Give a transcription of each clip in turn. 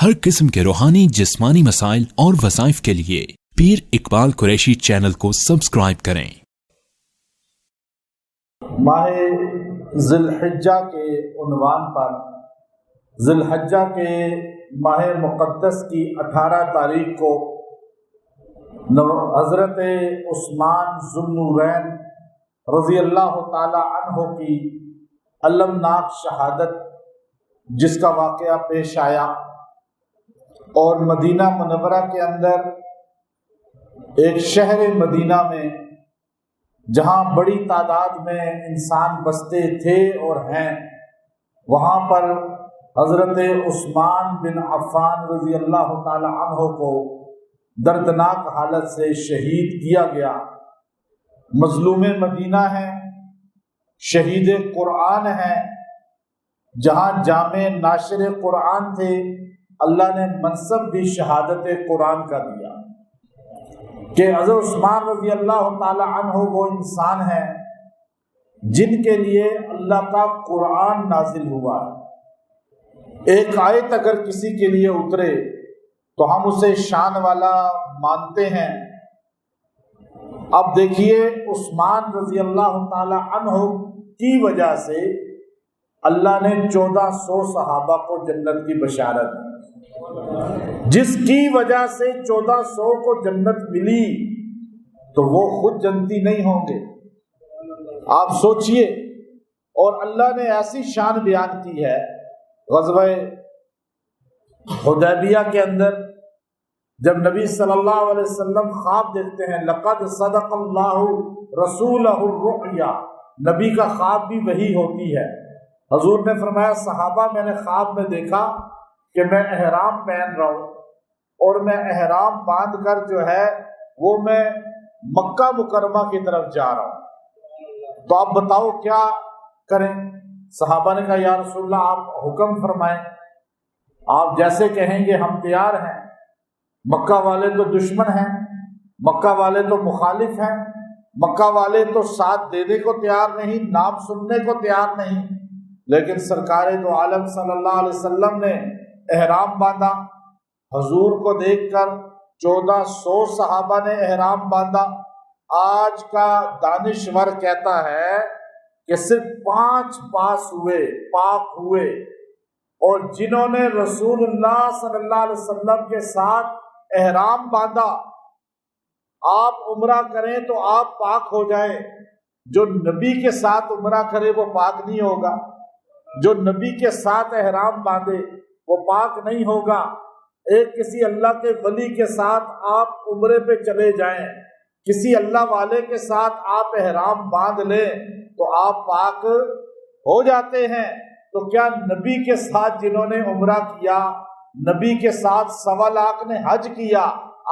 ہر قسم کے روحانی جسمانی مسائل اور وظائف کے لیے پیر اقبال قریشی چینل کو سبسکرائب کریں۔ ماہ ذی الحجہ کے عنوان پر ذی الحجہ کے ماہ مقدس کی 18 تاریخ کو حضرت عثمان ذو النورین رضی اللہ تعالی عنہ کی المناک شہادت جس کا واقعہ پیش آیا اور مدینہ منورہ کے اندر ایک شہر مدینہ میں جہاں بڑی تعداد میں انسان بستے تھے اور ہیں، وہاں پر حضرت عثمان بن عفان رضی اللہ تعالی عنہ کو دردناک حالت سے شہید کیا گیا۔ مظلوم مدینہ ہیں، شہید قرآن ہیں، جہاں جامع ناشر قرآن تھے، اللہ نے منصب بھی شہادت قرآن کا دیا کہ حضرت عثمان رضی اللہ تعالی عنہ وہ انسان ہیں جن کے لیے اللہ کا قرآن نازل ہوا ہے۔ ایک آیت اگر کسی کے لیے اترے تو ہم اسے شان والا مانتے ہیں۔ اب دیکھیے، عثمان رضی اللہ تعالی عنہ کی وجہ سے اللہ نے 1400 صحابہ کو جنت کی بشارت دی۔ جس کی وجہ سے 1400 کو جنت ملی تو وہ خود جنتی نہیں ہوں گے؟ آپ سوچئے۔ اور اللہ نے ایسی شان بیان کی ہے، غزوہ حدیبیہ کے اندر جب نبی صلی اللہ علیہ وسلم خواب دیکھتے ہیں، لقد صدق اللہ رسولہ الرؤیا، نبی کا خواب بھی وہی ہوتی ہے۔ حضور نے فرمایا، صحابہ میں نے خواب میں دیکھا کہ میں احرام پہن رہا ہوں اور میں احرام باندھ کر جو ہے وہ میں مکہ مکرمہ کی طرف جا رہا ہوں، تو آپ بتاؤ کیا کریں؟ صحابہ نے کہا، یا رسول اللہ آپ حکم فرمائیں، آپ جیسے کہیں گے ہم تیار ہیں۔ مکہ والے تو دشمن ہیں، مکہ والے تو مخالف ہیں، مکہ والے تو ساتھ دینے کو تیار نہیں، نام سننے کو تیار نہیں، لیکن سرکار دو عالم صلی اللہ علیہ وسلم نے احرام باندھا۔ حضور کو دیکھ کر 1400 صحابہ نے احرام باندھا۔ آج کا دانشور کہتا ہے کہ صرف 5 پاک ہوئے، اور جنہوں نے رسول اللہ صلی اللہ علیہ وسلم کے ساتھ احرام باندھا، آپ عمرہ کریں تو آپ پاک ہو جائیں، جو نبی کے ساتھ عمرہ کرے وہ پاک نہیں ہوگا، جو نبی کے ساتھ احرام باندھے وہ پاک نہیں ہوگا۔ ایک کسی اللہ کے ولی کے ساتھ آپ عمرے پہ چلے جائیں، کسی اللہ والے کے ساتھ آپ احرام باندھ لیں تو آپ پاک ہو جاتے ہیں۔ تو کیا نبی کے ساتھ جنہوں نے عمرہ کیا، نبی کے ساتھ 1.25 لاکھ نے حج کیا،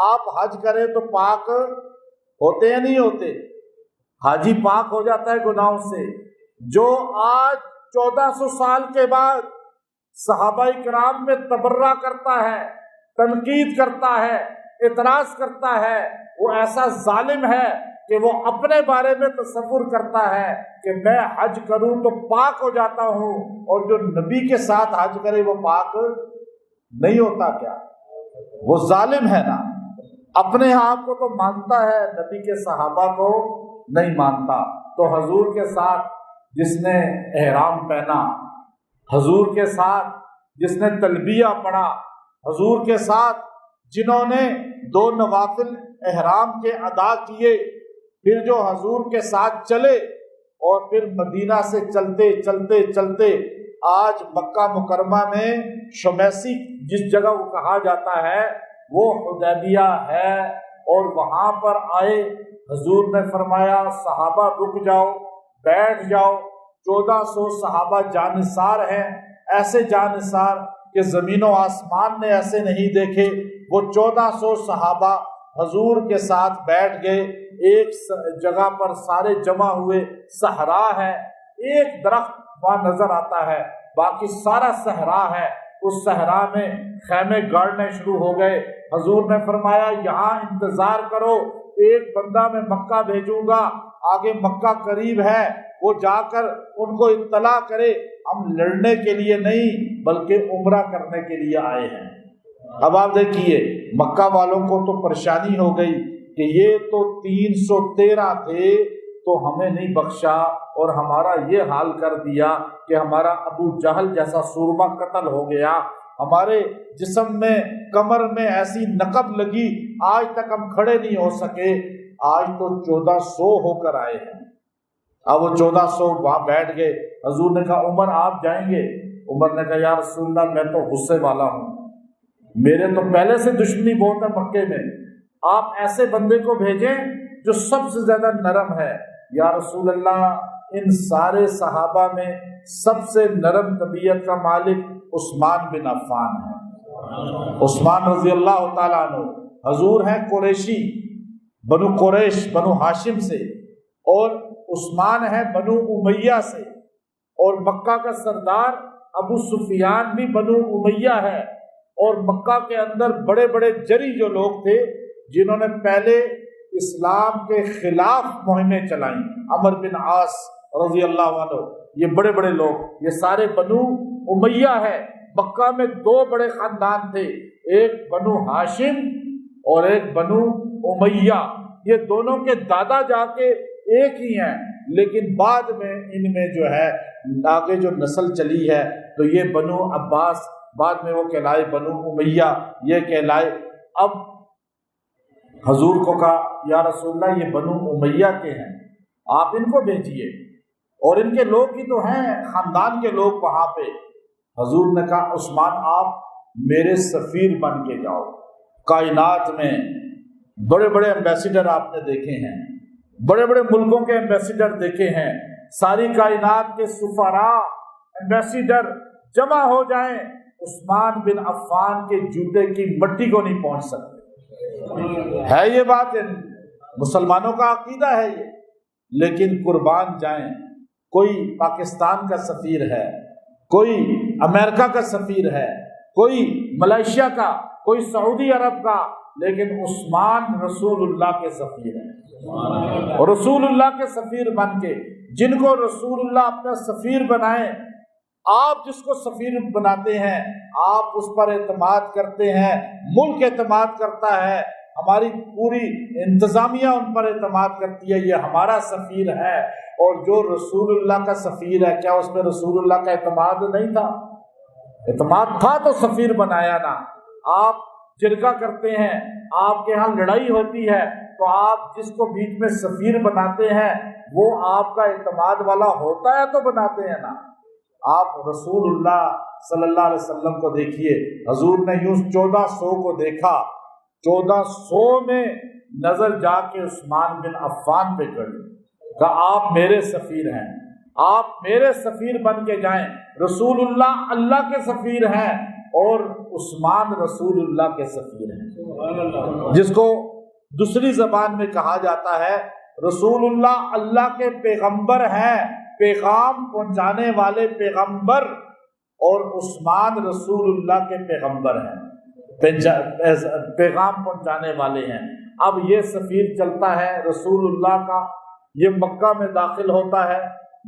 آپ حج کریں تو پاک ہوتے یا نہیں ہوتے؟ حاجی پاک ہو جاتا ہے گناہوں سے۔ جو آج 1400 سال کے بعد صحابہ کرام میں تبرہ کرتا ہے، تنقید کرتا ہے، اعتراض کرتا ہے، وہ ایسا ظالم ہے کہ وہ اپنے بارے میں تصور کرتا ہے کہ میں حج کروں تو پاک ہو جاتا ہوں، اور جو نبی کے ساتھ حج کرے وہ پاک نہیں ہوتا کیا؟ وہ ظالم ہے نا، اپنے آپ کو تو مانتا ہے، نبی کے صحابہ کو نہیں مانتا۔ تو حضور کے ساتھ جس نے احرام پہنا، حضور کے ساتھ جس نے تلبیہ پڑھا، حضور کے ساتھ جنہوں نے 2 نوافل احرام کے ادا کیے، پھر جو حضور کے ساتھ چلے اور پھر مدینہ سے چلتے چلتے چلتے آج مکہ مکرمہ میں شمیسی جس جگہ کو کہا جاتا ہے وہ حدیبیہ ہے، اور وہاں پر آئے۔ حضور نے فرمایا، صحابہ رک جاؤ، بیٹھ جاؤ۔ 1400 صحابہ جانثار ہیں، ایسے جانثار کہ زمین و آسمان نے ایسے نہیں دیکھے۔ وہ 1400 صحابہ حضور کے ساتھ بیٹھ گئے، ایک جگہ پر سارے جمع ہوئے، صحرا ہے، ایک درخت وہاں نظر آتا ہے، باقی سارا صحرا ہے۔ اس صحرا میں خیمے گاڑنے شروع ہو گئے۔ حضور نے فرمایا، یہاں انتظار کرو، ایک بندہ میں مکہ بھیجوں گا، آگے مکہ قریب ہے، وہ جا کر ان کو اطلاع کرے ہم لڑنے کے لیے نہیں بلکہ عمرہ کرنے کے لیے آئے ہیں۔ اب آپ دیکھیے مکہ والوں کو تو پریشانی ہو گئی کہ یہ تو 313 تھے تو ہمیں نہیں بخشا اور ہمارا یہ حال کر دیا کہ ہمارا ابو جہل جیسا سورما قتل ہو گیا، ہمارے جسم میں کمر میں ایسی نقب لگی آج تک ہم کھڑے نہیں ہو سکے، آج تو 1400 ہو کر آئے ہیں۔ اب وہ 1400 وہاں بیٹھ گئے، حضور نے کہا عمر آپ جائیں گے؟ عمر نے کہا یا رسول اللہ میں تو غصے والا ہوں، میرے تو پہلے سے دشمنی بہت ہے مکے میں، آپ ایسے بندے کو بھیجیں جو سب سے زیادہ نرم ہے۔ یا رسول اللہ ان سارے صحابہ میں سب سے نرم طبیعت کا مالک عثمان بن عفان ہے۔ عثمان رضی اللہ تعالیٰ عنہ حضور ہیں قریشی، بنو قریش بنو ہاشم سے، اور عثمان ہے بنو امیہ سے، اور مکہ کا سردار ابو سفیان بھی بنو امیہ ہے، اور مکہ کے اندر بڑے بڑے جری جو لوگ تھے جنہوں نے پہلے اسلام کے خلاف مہمیں چلائیں، عمر بن عاص رضی اللہ عنہ، یہ بڑے بڑے لوگ، یہ سارے بنو امیہ ہے۔ مکہ میں 2 بڑے خاندان تھے، ایک بنو ہاشم اور ایک بنو امیہ، یہ دونوں کے دادا جا کے ایک ہی ہیں، لیکن بعد میں ان میں جو ہے آگے جو نسل چلی ہے تو یہ بنو عباس، بعد میں وہ کہلائے بنو امیہ، یہ کہلائے۔ اب حضور کو کہا یا رسول اللہ یہ بنو امیہ کے ہیں، آپ ان کو بھیجیے، اور ان کے لوگ ہی تو ہیں خاندان کے لوگ وہاں پہ۔ حضور نے کہا عثمان آپ میرے سفیر بن کے جاؤ، کائنات میں بڑے بڑے ایمبیسیڈر آپ نے دیکھے ہیں، بڑے بڑے ملکوں کے ایمبیسیڈر دیکھے ہیں، ساری کائنات کے سفراء ایمبیسیڈر جمع ہو جائیں، عثمان بن عفان کے جوتے کی مٹی کو نہیں پہنچ سکتے۔ ہے یہ بات مسلمانوں کا عقیدہ ہے یہ، لیکن قربان جائیں، کوئی پاکستان کا سفیر ہے، کوئی امریکہ کا سفیر ہے، کوئی ملائیشیا کا، کوئی سعودی عرب کا، لیکن عثمان رسول اللہ کے سفیر ہیں، اور رسول اللہ کے سفیر بن کے جن کو رسول اللہ اپنا سفیر بنائیں، آپ جس کو سفیر بناتے ہیں آپ اس پر اعتماد کرتے ہیں، ملک اعتماد کرتا ہے، ہماری پوری انتظامیہ ان پر اعتماد کرتی ہے، یہ ہمارا سفیر ہے۔ اور جو رسول اللہ کا سفیر ہے، کیا اس میں رسول اللہ کا اعتماد نہیں تھا؟ اعتماد تھا تو سفیر بنایا نا۔ آپ جرگہ کرتے ہیں، آپ کے ہاں لڑائی ہوتی ہے تو آپ جس کو بیچ میں سفیر بناتے ہیں وہ آپ کا اعتماد والا ہوتا ہے تو بناتے ہیں نا۔ آپ رسول اللہ صلی اللہ علیہ وسلم کو دیکھیے، حضور نے یوں 1400 کو دیکھا، 1400 میں نظر جا کے عثمان بن عفان پہ کڑی، کہا آپ میرے سفیر ہیں، آپ میرے سفیر بن کے جائیں۔ رسول اللہ اللہ کے سفیر ہیں اور عثمان رسول اللہ کے سفیر ہیں، جس کو دوسری زبان میں کہا جاتا ہے رسول اللہ اللہ کے پیغمبر ہیں، پیغام پہنچانے والے پیغمبر، اور عثمان رسول اللہ کے پیغمبر ہیں، پیغام پہنچانے والے ہیں۔ اب یہ سفیر چلتا ہے رسول اللہ کا، یہ مکہ میں داخل ہوتا ہے،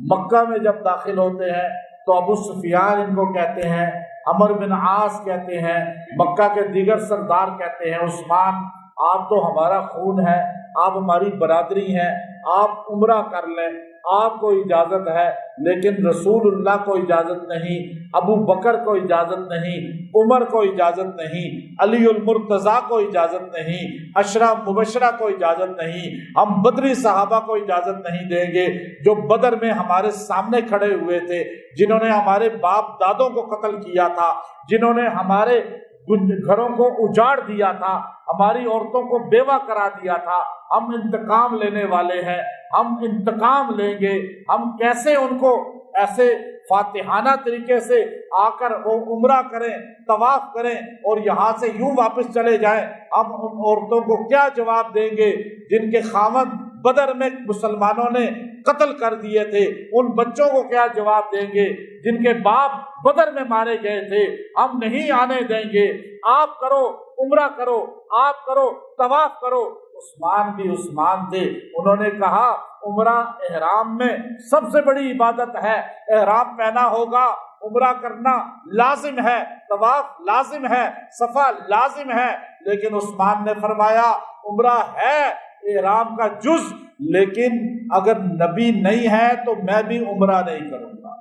مکہ میں جب داخل ہوتے ہیں تو ابو سفیان ان کو کہتے ہیں، عمر بن عاص کہتے ہیں، مکہ کے دیگر سردار کہتے ہیں عثمان آپ تو ہمارا خون ہے، آپ ہماری برادری ہیں، آپ عمرہ کر لیں، آپ کو اجازت ہے، لیکن رسول اللہ کو اجازت نہیں، ابو بکر کو اجازت نہیں، عمر کو اجازت نہیں، علی المرتضیٰ کو اجازت نہیں، عشرہ مبشرہ کو اجازت نہیں، ہم بدری صحابہ کو اجازت نہیں دیں گے جو بدر میں ہمارے سامنے کھڑے ہوئے تھے، جنہوں نے ہمارے باپ دادوں کو قتل کیا تھا، جنہوں نے ہمارے گھروں کو اجاڑ دیا تھا، ہماری عورتوں کو بیوہ کرا دیا تھا، ہم انتقام لینے والے ہیں، ہم انتقام لیں گے، ہم کیسے ان کو ایسے فاتحانہ طریقے سے آ کر وہ عمرہ کریں، طواف کریں اور یہاں سے یوں واپس چلے جائیں، ہم ان عورتوں کو کیا جواب دیں گے جن کے خاوند بدر میں مسلمانوں نے قتل کر دیے تھے، ان بچوں کو کیا جواب دیں گے جن کے باپ بدر میں مارے گئے تھے، ہم نہیں آنے دیں گے، آپ کرو عمرہ کرو، آپ کرو طواف کرو۔ عثمان بھی عثمان تھے، انہوں نے کہا عمرہ احرام میں سب سے بڑی عبادت ہے، احرام پہنا ہوگا عمرہ کرنا لازم ہے، طواف لازم ہے، صفا لازم ہے، لیکن عثمان نے فرمایا عمرہ ہے احرام کا جز، لیکن اگر نبی نہیں ہے تو میں بھی عمرہ نہیں کروں گا،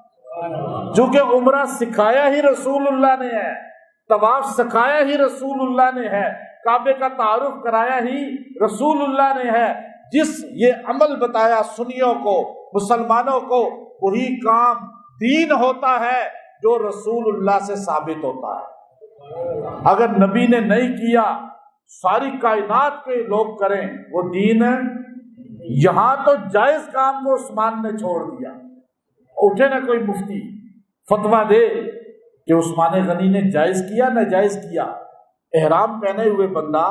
چونکہ عمرہ سکھایا ہی رسول اللہ نے ہے، طواف سکھایا ہی رسول اللہ نے ہے، کعبے کا تعارف کرایا ہی رسول اللہ نے ہے، جس یہ عمل بتایا سنیوں کو، مسلمانوں کو، وہی کام دین ہوتا ہے جو رسول اللہ سے ثابت ہوتا ہے۔ اگر نبی نے نہیں کیا، ساری کائنات کے لوگ کریں وہ دین ہے۔ یہاں تو جائز کام کو عثمان نے چھوڑ دیا، اٹھے نہ کوئی مفتی فتویٰ دے کہ عثمان غنی نے جائز کیا نہ جائز کیا۔ احرام پہنے ہوئے بندہ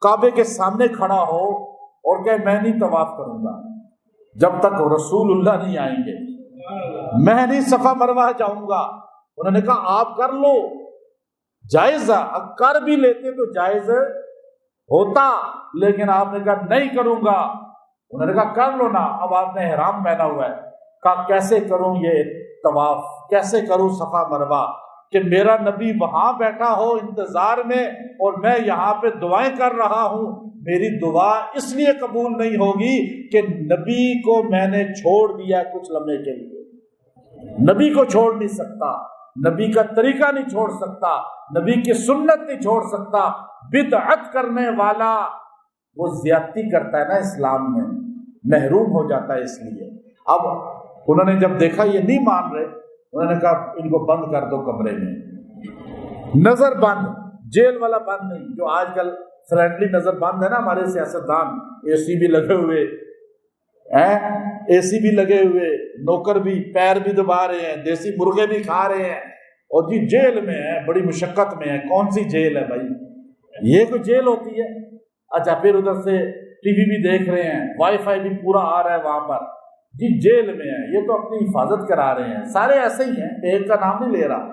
کعبے کے سامنے کھڑا ہو اور کہ میں نہیں طواف کروں گا جب تک رسول اللہ نہیں آئیں گے، میں نہیں صفا مروہ جاؤں گا۔ انہوں نے کہا آپ کر لو، جائز کر بھی لیتے تو جائز ہوتا، لیکن آپ نے کہا نہیں کروں گا۔ انہوں نے کہا کر لو نا، اب آپ نے احرام پہنا ہوا ہے۔ کہا کیسے کروں یہ طواف، کیسے کروں صفا مروہ کہ میرا نبی وہاں بیٹھا ہو انتظار میں اور میں یہاں پہ دعائیں کر رہا ہوں، میری دعا اس لیے قبول نہیں ہوگی کہ نبی کو میں نے چھوڑ دیا کچھ لمحے کے لیے۔ نبی کو چھوڑ نہیں سکتا، نبی کا طریقہ نہیں چھوڑ سکتا، نبی کی سنت نہیں چھوڑ سکتا۔ بدعت کرنے والا وہ زیادتی کرتا ہے نا اسلام میں، محروم ہو جاتا ہے۔ اس لیے اب انہوں نے جب دیکھا یہ نہیں مان رہے، انہوں نے کہا ان کو بند کر دو کمرے میں، نظر بند، جیل والا بند نہیں، جو آج کل فرینڈلی نظر بند ہے نا ہمارے سیاستدان، اے سی بھی لگے ہوئے، اے سی بھی لگے ہوئے، نوکر بھی پیر بھی دبا رہے ہیں، دیسی مرغے بھی کھا رہے ہیں، اور جی جیل میں ہے، بڑی مشقت میں ہے۔ کون سی جیل ہے بھائی؟ یہ کوئی جیل ہوتی ہے؟ اچھا پھر ادھر سے ٹی وی بھی دیکھ رہے ہیں، وائی فائی بھی پورا آ رہا ہے وہاں پر، جی جیل میں ہے، یہ تو اپنی حفاظت کرا رہے ہیں۔ سارے ایسے ہی ہیں، ایک کا نام نہیں لے رہا۔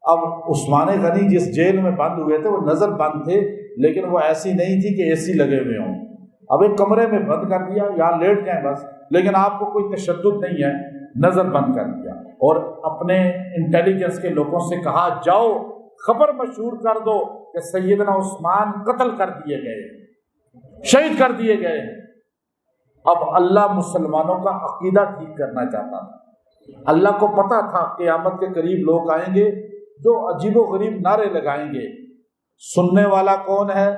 اب عثمان غنی جس جیل میں بند ہوئے تھے وہ نظر بند تھے، لیکن وہ ایسی نہیں تھی کہ اے سی لگے ہوئے ہوں۔ اب ایک کمرے میں بند کر دیا، یہاں لیٹ جائیں بس، لیکن آپ کو کوئی تشدد نہیں ہے، نظر بند کر دیا۔ اور اپنے انٹیلیجنس کے لوگوں سے کہا جاؤ خبر مشہور کر دو کہ سیدنا عثمان قتل کر دیے گئے، شہید کر دیے گئے۔ اب اللہ مسلمانوں کا عقیدہ ٹھیک کرنا چاہتا تھا۔ اللہ کو پتا تھا قیامت کے قریب لوگ آئیں گے جو عجیب و غریب نعرے لگائیں گے۔ سننے والا کون ہے؟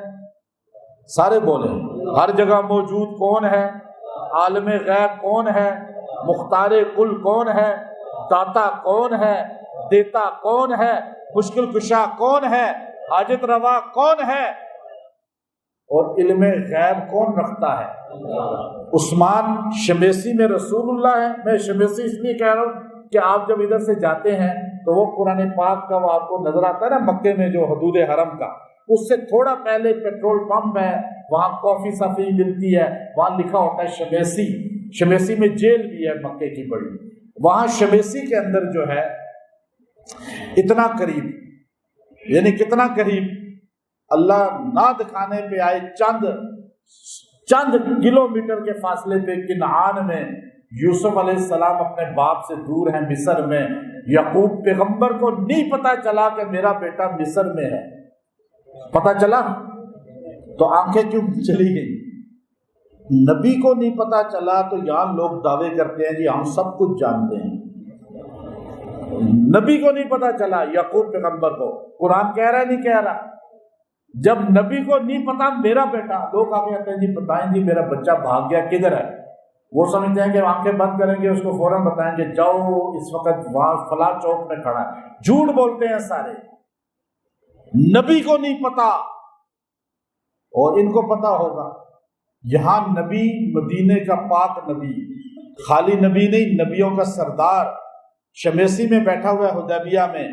سارے بولیں۔ ہر جگہ موجود کون ہے؟ عالم غیب کون ہے؟ مختار کل کون ہے؟ داتا کون ہے؟ دیتا کون ہے؟ مشکل کشا کون ہے؟ حاجت روا کون ہے؟ اور علم غیب کون رکھتا ہے؟ عثمان شمیسی میں رسول اللہ ہے۔ میں شمیسی اس لیے کہہ رہا ہوں کہ آپ جب ادھر سے جاتے ہیں تو وہ قرآن پاک کا وہ آپ کو نظر آتا ہے نا، مکے میں جو حدود حرم کا، اس سے تھوڑا پہلے پیٹرول پمپ ہے، وہاں کافی صافی ملتی ہے، وہاں لکھا ہوتا ہے شمیسی۔ شمیسی میں جیل بھی ہے مکے کی بڑی، وہاں شمیسی کے اندر جو ہے اتنا قریب، یعنی کتنا قریب، اللہ نہ دکھانے پہ آئے چند کلومیٹر کے فاصلے پہ کنعان میں یوسف علیہ السلام اپنے باپ سے دور ہیں مصر میں۔ یعقوب پیغمبر کو نہیں پتا چلا کہ میرا بیٹا مصر میں ہے، پتا چلا تو آنکھیں کیوں چلی گئی؟ نبی کو نہیں پتا چلا تو یہاں لوگ دعوے کرتے ہیں جی ہم سب کچھ جانتے ہیں۔ نبی کو نہیں پتا چلا، یعقوب پیغمبر کو، قرآن کہہ رہا ہے نہیں کہہ رہا؟ جب نبی کو نہیں پتا میرا بیٹا، لوگ آگے آتے ہیں جی بتائیں جی میرا بچہ بھاگ گیا کدھر ہے؟ وہ سمجھتے ہیں کہ آنکھیں بند کریں گے اس کو فوراً بتائیں گے جاؤ اس وقت وہاں فلاں چوک میں کھڑا ہے۔ جھوٹ بولتے ہیں سارے۔ نبی کو نہیں پتا اور ان کو پتا ہوگا۔ یہاں نبی مدینے کا پاک نبی، خالی نبی نہیں، نبیوں کا سردار شمیسی میں بیٹھا ہوا ہے حدیبیہ میں۔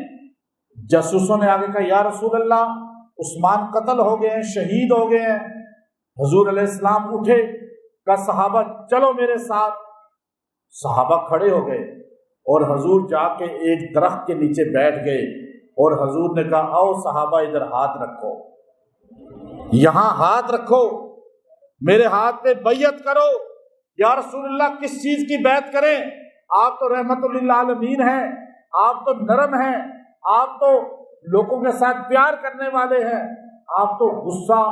جاسوسوں نے آگے کہا یا رسول اللہ عثمان قتل ہو گئے ہیں، شہید ہو گئے ہیں۔ حضور علیہ السلام اٹھے، کہا صحابہ چلو میرے ساتھ۔ صحابہ کھڑے ہو گئے اور حضور جا کے ایک درخت کے نیچے بیٹھ گئے اور حضور نے کہا آؤ صحابہ ادھر ہاتھ رکھو، یہاں ہاتھ رکھو، میرے ہاتھ پہ بیعت کرو۔ یا رسول اللہ کس چیز کی بیعت کریں؟ آپ تو رحمت للعالمین ہیں، آپ تو نرم ہیں، آپ تو لوگوں کے ساتھ پیار کرنے والے ہیں، آپ تو غصہ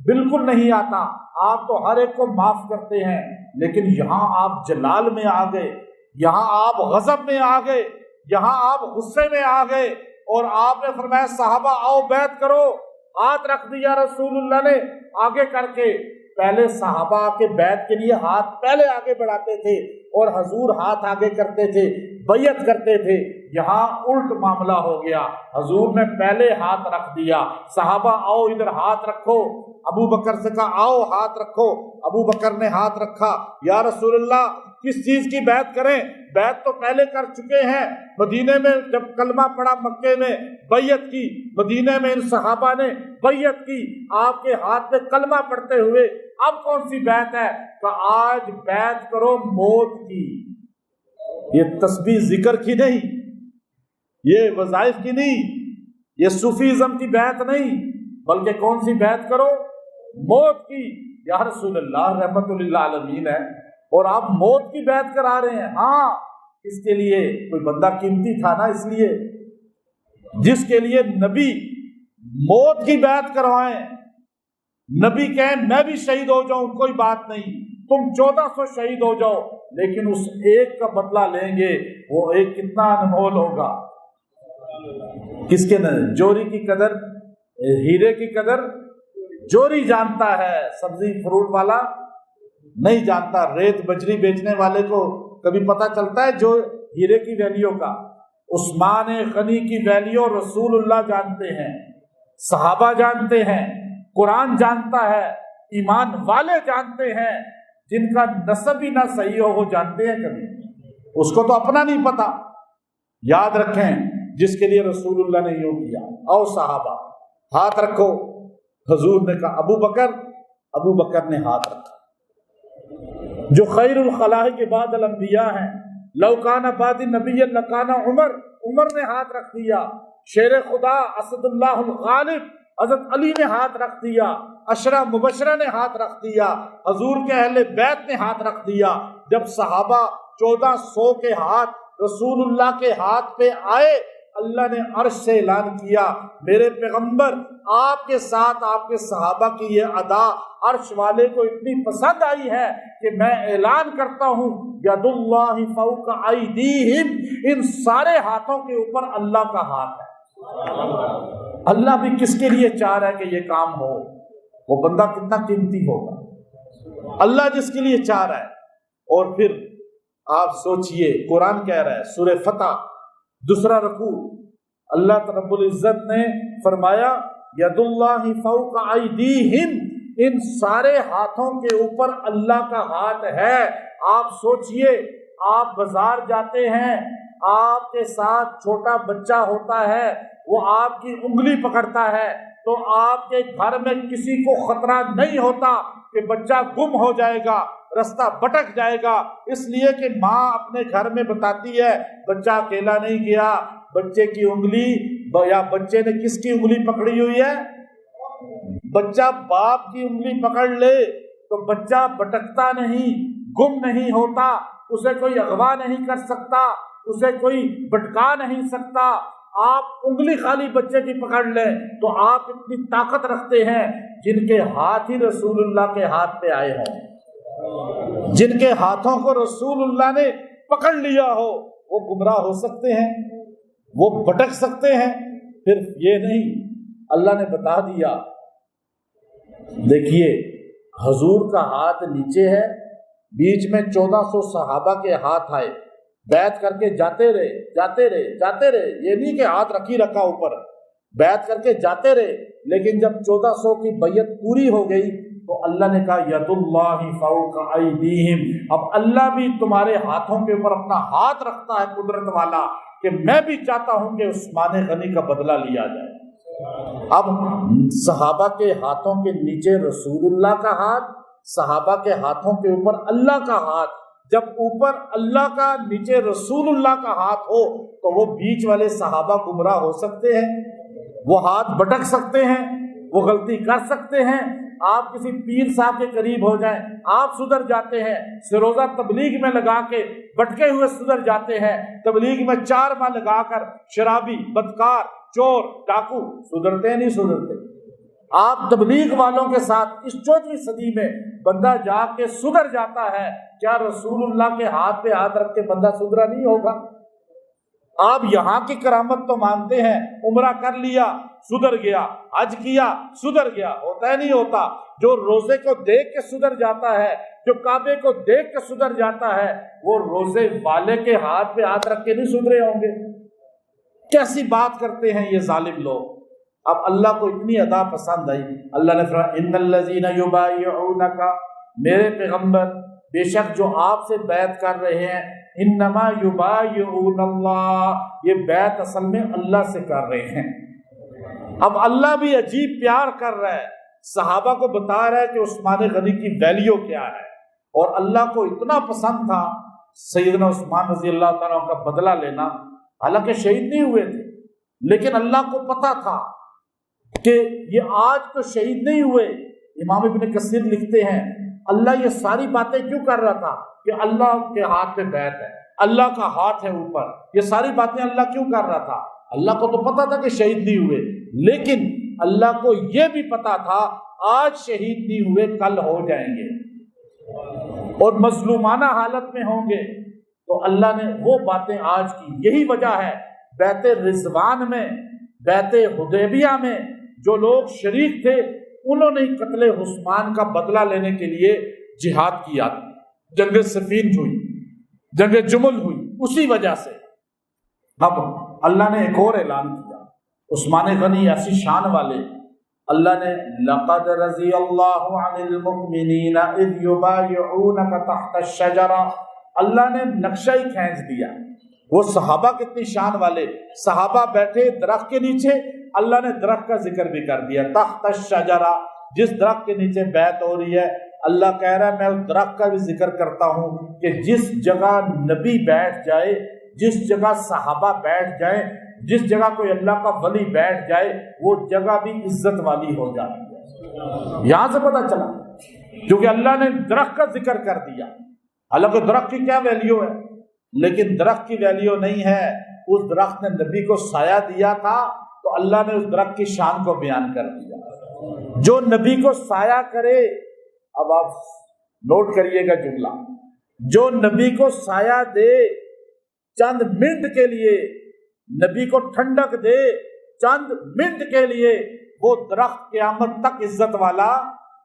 بالکل نہیں آتا، آپ تو ہر ایک کو معاف کرتے ہیں، لیکن یہاں آپ جلال میں آ گئے، یہاں آپ غضب میں آ گئے، یہاں آپ غصے میں آ گئے، اور آپ نے فرمایا صحابہ آؤ بیعت کرو، ہاتھ رکھ دیا رسول اللہ نے آگے کر کے۔ پہلے صحابہ کے بیعت کے لیے ہاتھ پہلے آگے بڑھاتے تھے اور حضور ہاتھ آگے کرتے تھے، بیعت کرتے تھے۔ یہاں الٹ معاملہ ہو گیا، حضور نے پہلے ہاتھ رکھ دیا، صحابہ آؤ ادھر ہاتھ رکھو، ابو بکر سے کہا آؤ ہاتھ رکھو، ابو بکر نے ہاتھ رکھا، یا رسول اللہ کس چیز کی بیعت کریں؟ بیعت تو پہلے کر چکے ہیں، مدینے میں جب کلمہ پڑا مکے میں بیعت کی، مدینے میں ان صحابہ نے بیعت کی آپ کے ہاتھ میں کلمہ پڑھتے ہوئے، اب کون سی بیعت ہے؟ کہ آج بیعت کرو موت کی، یہ تسبیح ذکر کی نہیں، یہ وظائف کی نہیں، یہ صوفیزم کی بیعت نہیں، بلکہ کون سی بیعت کرو؟ موت کی۔ یا رسول اللہ رحمت للعالمین ہے اور آپ موت کی بیعت کرا رہے ہیں؟ ہاں، اس کے لیے کوئی بندہ قیمتی تھا نا، اس لیے جس کے لیے نبی موت کی بیعت کروائیں، نبی کہیں میں بھی شہید ہو جاؤں کوئی بات نہیں، تم 1400 شہید ہو جاؤ، لیکن اس ایک کا بدلہ لیں گے، وہ ایک کتنا انمول ہوگا۔ کس کے نظر جوری کی قدر، ہیرے کی قدر جوری جانتا ہے، سبزی فروٹ والا نہیں جانتا۔ ریت بجری بیچنے والے کو کبھی پتہ چلتا ہے جو ہیرے کی ویلیو کا؟ عثمان غنی کی ویلیو رسول اللہ جانتے ہیں، صحابہ جانتے ہیں، قرآن جانتا ہے، ایمان والے جانتے ہیں، جن کا نسب ہی نہ صحیح ہو وہ جانتے ہیں کبھی؟ اس کو تو اپنا نہیں پتا۔ یاد رکھیں جس کے لیے رسول اللہ نے یوں کیا۔ او صحابہ ہاتھ رکھو، حضور نے کہا ابو بکر نے ہاتھ رکھا، جو خیر الخلائق کے بعد الانبیاء ہیں، لو کان بعد نبی لکان عمر نے ہاتھ رکھ دیا، شیر خدا اسد اللہ الغالب حضرت علی نے ہاتھ رکھ دیا، عشرہ مبشرہ نے ہاتھ رکھ دیا، حضور کے اہل بیت نے ہاتھ رکھ دیا۔ جب صحابہ 1400 کے ہاتھ رسول اللہ کے ہاتھ پہ آئے، اللہ نے عرش سے اعلان کیا میرے پیغمبر آپ کے ساتھ آپ کے صحابہ کی یہ ادا عرش والے کو اتنی پسند آئی ہے کہ میں اعلان کرتا ہوں ید اللہ فوق ایدیہم، ان سارے ہاتھوں کے اوپر اللہ کا ہاتھ ہے۔ اللہ بھی کس کے لیے چاہ رہا ہے کہ یہ کام ہو؟ وہ بندہ کتنا قیمتی ہوگا، اللہ جس کے لیے چاہ رہا ہے۔ اور پھر آپ سوچئے قرآن کہہ رہا ہے سورہ فتح دوسرا رکوع، اللہ رب العزت نے فرمایا ید اللہ فوق ایدیہم، ان سارے ہاتھوں کے اوپر اللہ کا ہاتھ ہے۔ آپ سوچئے آپ بازار جاتے ہیں، آپ کے ساتھ چھوٹا بچہ ہوتا ہے، وہ آپ کی انگلی پکڑتا ہے، تو آپ کے گھر میں کسی کو خطرہ نہیں ہوتا کہ بچہ گم ہو جائے گا، رستہ بھٹک جائے گا، اس لیے کہ ماں اپنے گھر میں بتاتی ہے بچہ اکیلا نہیں گیا، بچے کی انگلی یا بچے نے کس کی انگلی پکڑی ہوئی ہے؟ بچہ باپ کی انگلی پکڑ لے تو بچہ بھٹکتا نہیں، گم نہیں ہوتا، اسے کوئی اغوا نہیں کر سکتا، اسے کوئی بھٹکا نہیں سکتا۔ آپ انگلی خالی بچے کی پکڑ لیں تو آپ اتنی طاقت رکھتے ہیں، جن کے ہاتھ ہی رسول اللہ کے ہاتھ پہ آئے ہوں، جن کے ہاتھوں کو رسول اللہ نے پکڑ لیا ہو، وہ گمراہ ہو سکتے ہیں، وہ بھٹک سکتے ہیں۔ پھر یہ نہیں، اللہ نے بتا دیا دیکھیے حضور کا ہاتھ نیچے ہے، بیچ میں 1400 صحابہ کے ہاتھ آئے، بیعت کر کے جاتے رہے، یہ نہیں کہ ہاتھ رکھی رکھا اوپر، بیعت کر کے جاتے رہے، لیکن جب 1400 کی بیعت پوری ہو گئی تو اللہ نے کہا ید اللہ فوق ایدیہم، اب اللہ بھی تمہارے ہاتھوں کے اوپر اپنا ہاتھ رکھتا ہے قدرت والا، کہ میں بھی چاہتا ہوں کہ عثمان غنی کا بدلہ لیا جائے۔ اب صحابہ کے ہاتھوں کے نیچے رسول اللہ کا ہاتھ، صحابہ کے ہاتھوں کے اوپر اللہ کا ہاتھ، جب اوپر اللہ کا نیچے رسول اللہ کا ہاتھ ہو تو وہ بیچ والے صحابہ گمراہ ہو سکتے ہیں، وہ ہاتھ بھٹک سکتے ہیں، وہ غلطی کر سکتے ہیں، آپ کسی پیر صاحب کے قریب ہو جائیں آپ سدھر جاتے ہیں، سروزہ تبلیغ میں لگا کے بٹکے ہوئے سدھر جاتے ہیں، تبلیغ میں 4 ماہ لگا کر شرابی، بدکار، چور، ڈاکو سدھرتے ہیں نہیں سدھرتے؟ آپ تبلیغ والوں کے ساتھ اس 14ویں صدی میں بندہ جا کے سدھر جاتا ہے، کیا رسول اللہ کے ہاتھ پہ ہاتھ رکھ کے بندہ سدھرا نہیں ہوگا؟ آپ یہاں کی کرامت تو مانتے ہیں، عمرہ کر لیا سدھر گیا، حج کیا سدھر گیا، ہوتا ہے نہیں ہوتا؟ جو روزے کو دیکھ کے سدھر جاتا ہے، جو کعبے کو دیکھ کے سدھر جاتا ہے، وہ روزے والے کے ہاتھ پہ ہاتھ رکھ کے نہیں سدھرے ہوں گے؟ کیسی بات کرتے ہیں یہ ظالم لوگ۔ اب اللہ کو اتنی ادا پسند آئی، اللہ نے فرمایا ان الذین یبایعونک، میرے پیغمبر بے شک جو آپ سے بیعت کر رہے ہیں، انما یبایعون اللہ، یہ بیعت اصل میں اللہ سے کر رہے ہیں۔ اب اللہ بھی عجیب پیار کر رہا ہے، صحابہ کو بتا رہا ہے کہ عثمان غنی کی ویلیو کیا ہے، اور اللہ کو اتنا پسند تھا سیدنا عثمان رضی اللہ تعالیٰ کا بدلہ لینا، حالانکہ شہید نہیں ہوئے تھے، لیکن اللہ کو پتا تھا کہ یہ آج تو شہید نہیں ہوئے۔ امام ابن کثیر لکھتے ہیں اللہ یہ ساری باتیں کیوں کر رہا تھا کہ اللہ کے ہاتھ پہ بیعت ہے، اللہ کا ہاتھ ہے اوپر، یہ ساری باتیں اللہ کیوں کر رہا تھا؟ اللہ کو تو پتا تھا کہ شہید نہیں ہوئے، لیکن اللہ کو یہ بھی پتا تھا آج شہید نہیں ہوئے کل ہو جائیں گے اور مظلومانہ حالت میں ہوں گے، تو اللہ نے وہ باتیں آج کی۔ یہی وجہ ہے بیعت رضوان میں، بیعت حدیبیہ میں جو لوگ شریک تھے انہوں نے قتل عثمان کا بدلہ لینے کے لیے جہاد کیا، جنگ صفین ہوئی، جنگ جمل ہوئی، اسی وجہ سے۔ اب اللہ نے ایک اور اعلان کیا، عثمان غنی ایسی شان والے، اللہ نے لقد رضی اللہ عن المؤمنین اذ یبایعونک تحت الشجرہ، اللہ نے نقشہ ہی کھینچ دیا۔ وہ صحابہ کتنی شان والے، صحابہ بیٹھے درخت کے نیچے، اللہ نے درخت کا ذکر بھی کر دیا، تحت الشجرہ، جس درخت کے نیچے بیعت ہو رہی ہے، اللہ کہہ رہا ہے میں اس درخت کا بھی ذکر کرتا ہوں کہ جس جگہ نبی بیٹھ جائے، جس جگہ صحابہ بیٹھ جائیں، جس جگہ کوئی اللہ کا ولی بیٹھ جائے، وہ جگہ بھی عزت والی ہو جاتی ہے۔ یہاں سے پتہ چلا کیونکہ اللہ نے درخت کا ذکر کر دیا۔ حالانکہ درخت کی کیا ویلیو ہے، لیکن درخت کی ویلیو نہیں ہے، اس درخت نے نبی کو سایہ دیا تھا تو اللہ نے اس درخت کی شان کو بیان کر دیا۔ جو نبی کو سایہ کرے، اب آپ نوٹ کریے گا جملہ، جو نبی کو سایہ دے چند منٹ کے لیے، نبی کو ٹھنڈک دے چند منٹ کے لیے، وہ درخت قیامت تک عزت والا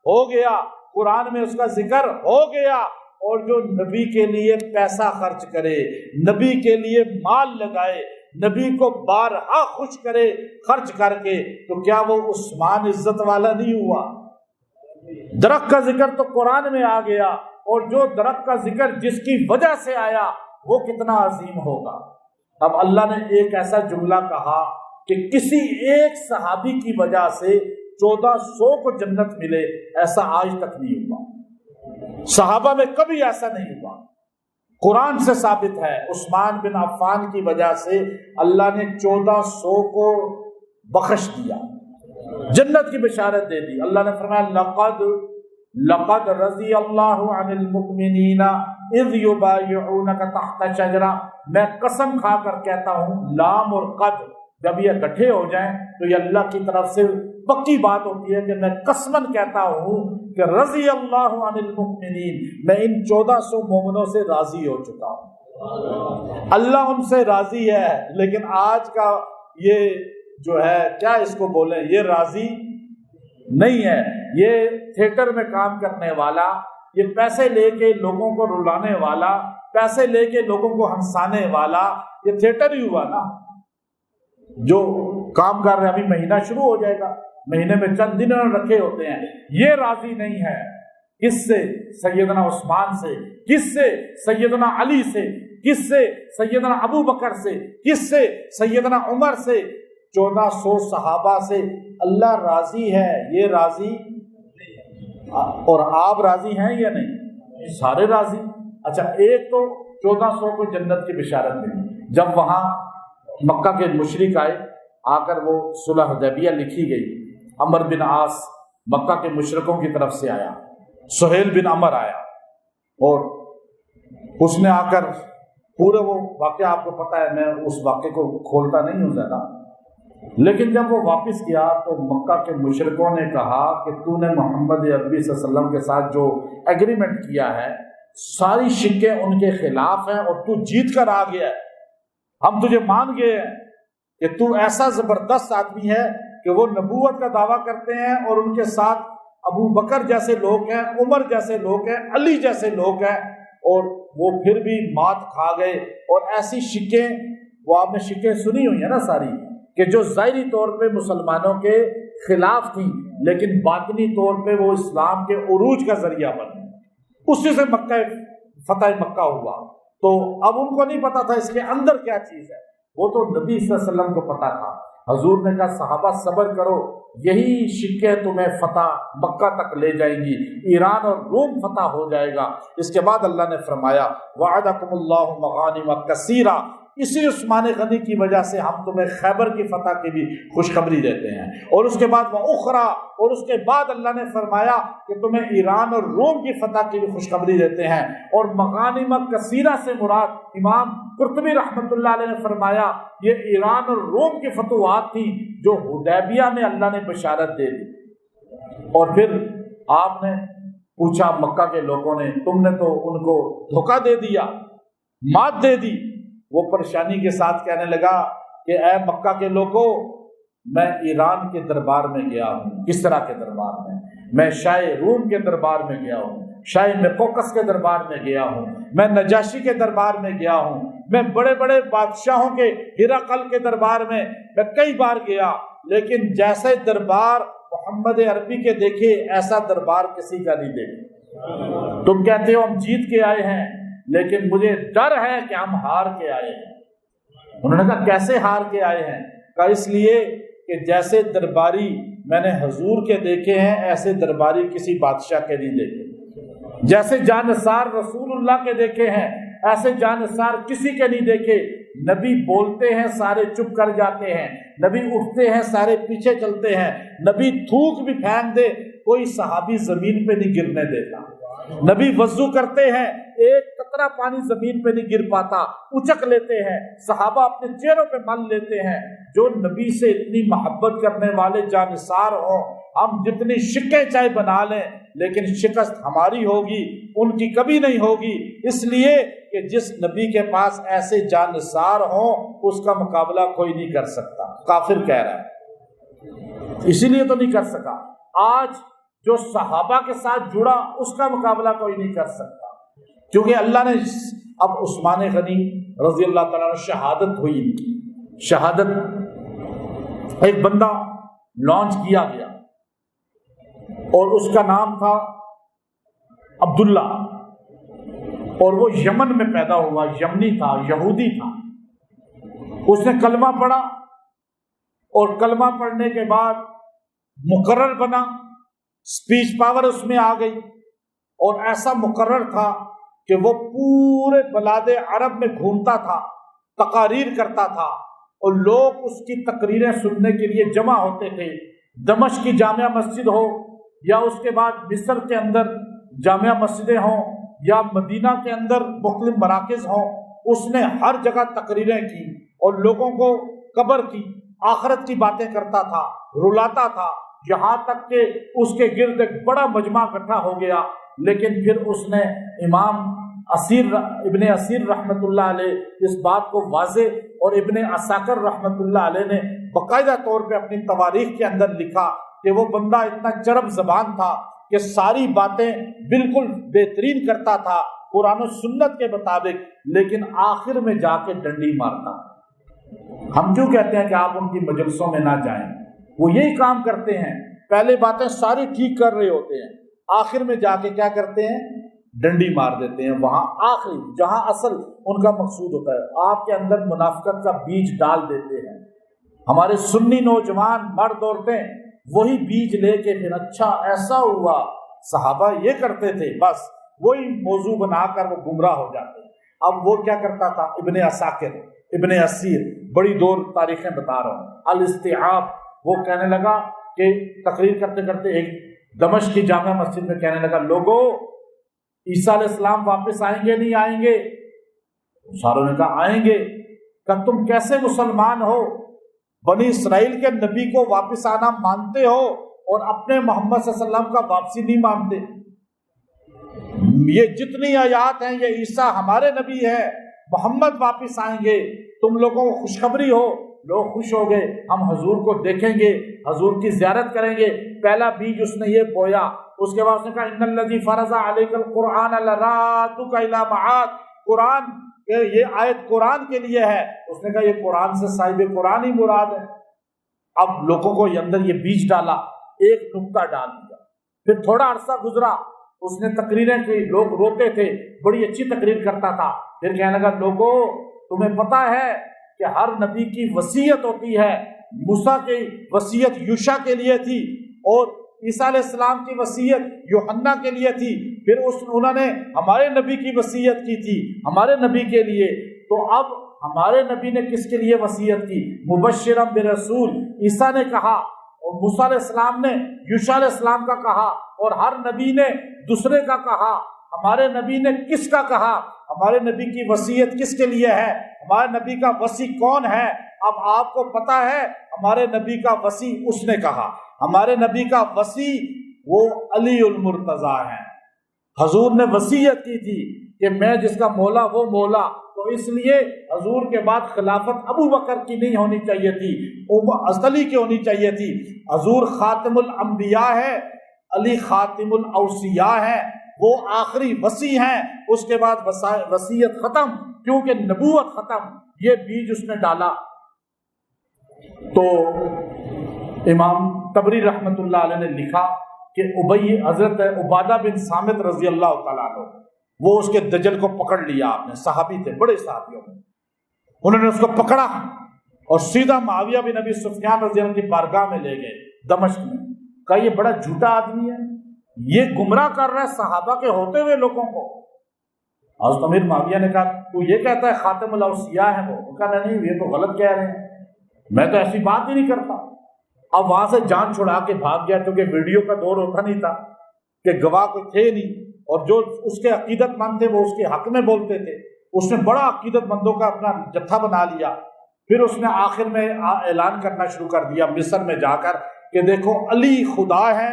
ہو گیا، قرآن میں اس کا ذکر ہو گیا۔ اور جو نبی کے لیے پیسہ خرچ کرے، نبی کے لیے مال لگائے، نبی کو بارہا خوش کرے خرچ کر کے، تو کیا وہ عثمان عزت والا نہیں ہوا؟ درخت کا ذکر تو قرآن میں آ گیا، اور جو درخت کا ذکر جس کی وجہ سے آیا وہ کتنا عظیم ہوگا۔ اب اللہ نے ایک ایسا جملہ کہا کہ کسی ایک صحابی کی وجہ سے 1400 کو جنت ملے، ایسا آج تک نہیں ہوا، صحابہ میں کبھی ایسا نہیں ہوا۔ قرآن سے ثابت ہے، عثمان بن عفان کی وجہ سے اللہ نے 1400 کو بخش دیا، جنت کی بشارت دے دی۔ اللہ نے فرمایا لقد رضی اللہ عن المؤمنین اذ یبایعونک تحت شجرہ، میں قسم کھا کر کہتا ہوں، لام اور قد جب یہ اکٹھے ہو جائیں تو یہ اللہ کی طرف سے پکی بات ہوتی ہے کہ میں قسمن کہتا ہوں کہ رضی اللہ عن المؤمنین، میں ان 1400 مومنوں سے راضی ہو چکا ہوں، اللہ ان سے راضی ہے۔ لیکن آج کا یہ جو ہے کیا اس کو بولیں، یہ راضی نہیں ہے، یہ تھیٹر میں کام کرنے والا، یہ پیسے لے کے لوگوں کو رلانے والا، پیسے لے کے لوگوں کو ہنسانے والا، یہ تھیٹر ہی ہوا نا۔ جو کام کر رہے ہیں، ابھی مہینہ شروع ہو جائے گا، مہینے میں چند دن رکھے ہوتے ہیں، یہ راضی نہیں ہے۔ کس سے؟ سیدنا عثمان سے، کس سے؟ سیدنا علی سے، کس سے؟ سیدنا ابو بکر سے، کس سے؟ سیدنا عمر سے، 1400 صحابہ سے اللہ راضی ہے، یہ راضی۔ اور آپ راضی ہیں یا نہیں؟ سارے راضی۔ اچھا، ایک تو 1400 کو جنت کی بشارت ملی، جب وہاں مکہ کے مشرک آئے، آ کر وہ صلح حدیبیہ لکھی گئی، عمر بن عاص مکہ کے مشرکوں کی طرف سے آیا، سہیل بن عمر آیا، اور اس نے آ کر پورے وہ واقعہ آپ کو پتہ ہے، میں اس واقعے کو کھولتا نہیں ہوں زیادہ، لیکن جب وہ واپس گیا تو مکہ کے مشرکوں نے کہا کہ تو نے محمد عربی صلی اللہ علیہ وسلم کے ساتھ جو ایگریمنٹ کیا ہے ساری شکیں ان کے خلاف ہیں اور تو جیت کر آ گیا ہے، ہم تجھے مان گئے ہیں کہ تو ایسا زبردست آدمی ہے کہ وہ نبوت کا دعویٰ کرتے ہیں اور ان کے ساتھ ابو بکر جیسے لوگ ہیں، عمر جیسے لوگ ہیں، علی جیسے لوگ ہیں، اور وہ پھر بھی مات کھا گئے۔ اور ایسی شکیں، وہ آپ نے شکیں سنی ہوئی ہیں نا ساری، کہ جو ظاہری طور پہ مسلمانوں کے خلاف تھی لیکن باطنی طور پہ وہ اسلام کے عروج کا ذریعہ بنی، اسی سے مکہ فتح مکہ ہوا۔ تو اب ان کو نہیں پتا تھا اس کے اندر کیا چیز ہے، وہ تو نبی صلی اللہ علیہ وسلم کو پتا تھا۔ حضور نے کہا صحابہ صبر کرو، یہی شکیں تمہیں فتح مکہ تک لے جائیں گی، ایران اور روم فتح ہو جائے گا۔ اس کے بعد اللہ نے فرمایا وعدکم اللہ مغانم کثیرہ، اسی عثمان غنی کی وجہ سے ہم تمہیں خیبر کی فتح کی بھی خوشخبری دیتے ہیں۔ اور اس کے بعد وأخرى، اور اس کے بعد اللہ نے فرمایا کہ تمہیں ایران اور روم کی فتح کی بھی خوشخبری دیتے ہیں۔ اور مغانم کثیرہ سے مراد امام قرطبی رحمۃ اللہ علیہ نے فرمایا یہ ایران اور روم کی فتوحات تھی جو حدیبیہ میں اللہ نے بشارت دے دی۔ اور پھر آپ نے پوچھا مکہ کے لوگوں نے، تم نے تو ان کو دھوکہ دے دیا، مات دے دی۔ وہ پریشانی کے ساتھ کہنے لگا کہ اے مکہ کے لوگوں، میں ایران کے دربار میں گیا ہوں۔ کس طرح کے دربار میں؟ میں شاہ روم کے دربار میں گیا ہوں، شاہ مقوقس کے دربار میں گیا ہوں، میں نجاشی کے دربار میں گیا ہوں، میں بڑے بڑے بادشاہوں کے ہرقل کے دربار میں کئی بار گیا، لیکن جیسے دربار محمد عربی کے دیکھے ایسا دربار کسی کا نہیں دیکھا۔ تم کہتے ہو ہم جیت کے آئے ہیں، لیکن مجھے ڈر ہے کہ ہم ہار کے آئے ہیں۔ انہوں نے کہا کیسے ہار کے آئے ہیں؟ کہا اس لیے کہ جیسے درباری میں نے حضور کے دیکھے ہیں ایسے درباری کسی بادشاہ کے نہیں دیکھے، جیسے جانثار رسول اللہ کے دیکھے ہیں ایسے جانثار کسی کے نہیں دیکھے۔ نبی بولتے ہیں سارے چپ کر جاتے ہیں، نبی اٹھتے ہیں سارے پیچھے چلتے ہیں، نبی تھوک بھی پھینک دے کوئی صحابی زمین پہ نہیں گرنے دیتا، نبی وضو کرتے ہیں ایک قطرہ پانی زمین پہ نہیں گر پاتا، اچک لیتے ہیں، صحابہ اپنے چہروں پہ مل لیتے ہیں۔ جو نبی سے اتنی محبت کرنے والے جانثار ہوں، ہم جتنی شکیں چاہے بنا لیں لیکن شکست ہماری ہوگی، ان کی کبھی نہیں ہوگی، اس لیے کہ جس نبی کے پاس ایسے جانثار ہوں اس کا مقابلہ کوئی نہیں کر سکتا۔ کافر کہہ رہا ہے، اسی لیے تو نہیں کر سکا۔ آج جو صحابہ کے ساتھ جڑا اس کا مقابلہ کوئی نہیں کر سکتا، کیونکہ اللہ نے اب عثمان غنی رضی اللہ تعالیٰ عنہ شہادت ہوئی، شہادت ایک بندہ لانچ کیا گیا اور اس کا نام تھا عبداللہ، اور وہ یمن میں پیدا ہوا، یمنی تھا، یہودی تھا۔ اس نے کلمہ پڑھا اور کلمہ پڑھنے کے بعد مقرر بنا، اسپیچ پاور اس میں آ گئی، اور ایسا مقرر تھا کہ وہ پورے بلاد عرب میں گھومتا تھا، تقاریر کرتا تھا، اور لوگ اس کی تقریریں سننے کے لیے جمع ہوتے تھے۔ دمشق کی جامع مسجد ہو یا اس کے بعد مصر کے اندر جامع مسجدیں ہوں یا مدینہ کے اندر مختلف مراکز ہوں، اس نے ہر جگہ تقریریں کی اور لوگوں کو قبر کی، آخرت کی باتیں کرتا تھا، رلاتا تھا، یہاں تک کہ اس کے گرد ایک بڑا مجمع اکٹھا ہو گیا۔ لیکن پھر اس نے امام ابن اسیر رحمۃ اللہ علیہ اس بات کو واضح، اور ابن عساکر رحمۃ اللہ علیہ نے باقاعدہ طور پہ اپنی تواریخ کے اندر لکھا کہ وہ بندہ اتنا چرب زبان تھا کہ ساری باتیں بالکل بہترین کرتا تھا قرآن و سنت کے مطابق، لیکن آخر میں جا کے ڈنڈی مارتا۔ ہم کیوں کہتے ہیں کہ آپ ان کی مجلسوں میں نہ جائیں؟ وہ یہی کام کرتے ہیں، پہلے باتیں ساری ٹھیک کر رہے ہوتے ہیں، آخر میں جا کے کیا کرتے ہیں؟ ڈنڈی مار دیتے ہیں، وہاں آخری جہاں اصل ان کا مقصود ہوتا ہے، آپ کے اندر منافقت کا بیج ڈال دیتے ہیں۔ ہمارے سنی نوجوان مرد عورتیں وہی بیج لے کے پھر اچھا ایسا ہوا صحابہ یہ کرتے تھے، بس وہی موضوع بنا کر وہ گمراہ ہو جاتے ہیں۔ اب وہ کیا کرتا تھا؟ ابن عساکر، ابن اسیر، بڑی دور تاریخیں بتا رہا ہوں، الاستیعاب، وہ کہنے لگا کہ تقریر کرتے کرتے ایک دمشق کی جامع مسجد میں کہنے لگا لوگوں عیسیٰ علیہ السلام واپس آئیں گے نہیں آئیں گے؟ ساروں نے کہا آئیں گے۔ کہ تم کیسے مسلمان ہو، بنی اسرائیل کے نبی کو واپس آنا مانتے ہو اور اپنے محمد صلی اللہ علیہ وسلم کا واپسی نہیں مانتے؟ یہ جتنی آیات ہیں یہ عیسیٰ ہمارے نبی ہے، محمد واپس آئیں گے، تم لوگوں کو خوشخبری ہو۔ لوگ خوش ہو گئے، ہم حضور کو دیکھیں گے، حضور کی زیارت کریں گے۔ پہلا بیج اس نے یہ بویا۔ اس کے بعد اس نے کہا ان الذی فرض علیک القرآن لرادک الی معاد، قرآن یہ آیت قرآن کے لیے ہے۔ اس نے کہا یہ قرآن سے صاحب قرآن ہی مراد ہے۔ اب لوگوں کو اندر یہ بیج ڈالا، ایک نقطہ ڈال دیا۔ پھر تھوڑا عرصہ گزرا، اس نے تقریریں کی، لوگ روتے تھے، بڑی اچھی تقریر کرتا تھا۔ پھر کہنے لگا لوگوں تمہیں پتہ ہے کہ ہر نبی کی وصیت ہوتی ہے، موسیٰ کی وصیت یوشع کے لیے تھی اور عیسیٰ علیہ السلام کی وصیت یوحنا کے لیے تھی، پھر انہوں نے ہمارے نبی کی وصیت کی تھی ہمارے نبی کے لیے، تو اب ہمارے نبی نے کس کے لیے وصیت کی؟ مبشرا برسول، عیسیٰ نے کہا اور موسیٰ علیہ السلام نے یوشع علیہ السلام کا کہا، اور ہر نبی نے دوسرے کا کہا۔ ہمارے نبی نے کس کا کہا؟ ہمارے نبی کی وصیت کس کے لیے ہے؟ ہمارے نبی کا وصی کون ہے؟ اب آپ کو پتا ہے ہمارے نبی کا وصی اس نے کہا، ہمارے نبی کا وصی وہ علی المرتضیٰ ہیں۔ حضور نے وصیت کی تھی کہ میں جس کا مولا وہ مولا، تو اس لیے حضور کے بعد خلافت ابو بکر کی نہیں ہونی چاہیے تھی، علی کی ہونی چاہیے تھی۔ حضور خاتم الانبیاء ہے، علی خاتم الاوصیاء ہے، وہ آخری وصی ہیں۔ اس کے بعد وصیت ختم، کیونکہ نبوت ختم۔ یہ بیج اس نے ڈالا۔ تو امام طبری رحمۃ اللہ علیہ نے لکھا کہ حضرت عبادہ بن صامت رضی اللہ تعالیٰ عنہ، وہ اس کے دجل کو پکڑ لیا، آپ نے، صحابی تھے، بڑے صحابیوں میں، انہوں نے اس کو پکڑا اور سیدھا معاویہ بن ابی سفیان رضی اللہ عنہ کی بارگاہ میں لے گئے دمشق میں۔ کہا یہ بڑا جھوٹا آدمی ہے، یہ گمراہ کر رہا ہے صحابہ کے ہوتے ہوئے لوگوں کو۔ حضرت امیر معاویہ نے کہا تو یہ کہتا ہے خاتم الاوصیاء ہے وہ؟ کہا نہیں یہ تو غلط کہہ رہے ہیں، میں تو ایسی بات ہی نہیں کرتا۔ اب وہاں سے جان چھڑا کے بھاگ گیا، کیونکہ ویڈیو کا دور ہوتا نہیں تھا کہ گواہ کوئی تھے نہیں، اور جو اس کے عقیدت مند تھے وہ اس کے حق میں بولتے تھے۔ اس نے بڑا عقیدت مندوں کا اپنا جتھا بنا لیا۔ پھر اس نے آخر میں اعلان کرنا شروع کر دیا مصر میں جا کر کہ دیکھو علی خدا ہے،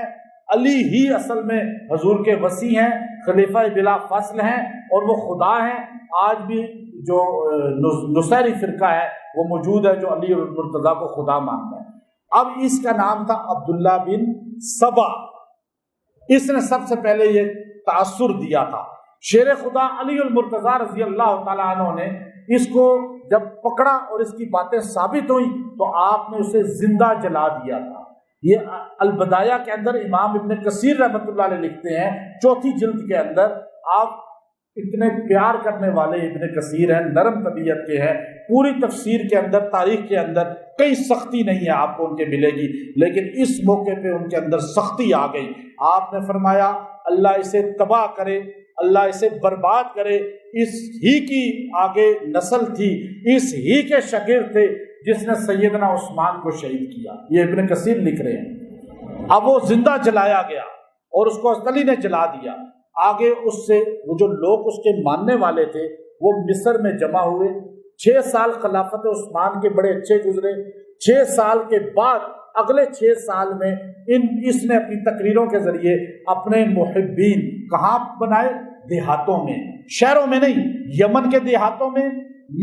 علی ہی اصل میں حضور کے وصی ہیں، خلیفہ بلا فصل ہیں، اور وہ خدا ہیں۔ آج بھی جو نصیری فرقہ ہے وہ موجود ہے جو علی المرتضیٰ کو خدا مانتا ہے۔ اب اس کا نام تھا عبداللہ بن سبا، اس نے سب سے پہلے یہ تاثر دیا تھا۔ شیر خدا علی المرتضیٰ رضی اللہ تعالیٰ عنہ نے اس کو جب پکڑا اور اس کی باتیں ثابت ہوئیں تو آپ نے اسے زندہ جلا دیا تھا۔ یہ البدایہ کے اندر امام ابن کثیر رحمۃ اللہ علیہ لکھتے ہیں، چوتھی جلد کے اندر۔ آپ اتنے پیار کرنے والے ابن کثیر ہیں، نرم طبیعت کے ہیں، پوری تفسیر کے اندر، تاریخ کے اندر کئی سختی نہیں ہے آپ کو ان کے ملے گی، لیکن اس موقع پہ ان کے اندر سختی آ گئی۔ آپ نے فرمایا اللہ اسے تباہ کرے، اللہ اسے برباد کرے، اس ہی کی آگے نسل تھی، اس ہی کے شاگرد تھے جس نے سیدنا عثمان کو شہید کیا۔ یہ ابن کثیر لکھ رہے ہیں۔ اب وہ زندہ جلایا گیا اور اس کو علی نے جلا دیا۔ آگے اس سے وہ جو لوگ اس کے ماننے والے تھے وہ مصر میں جمع ہوئے۔ 6 سال خلافت عثمان کے بڑے اچھے گزرے۔ 6 سال کے بعد اگلے 6 سال میں اس نے اپنی تقریروں کے ذریعے اپنے محبین کہاں بنائے؟ دیہاتوں میں، شہروں میں نہیں، یمن کے دیہاتوں میں،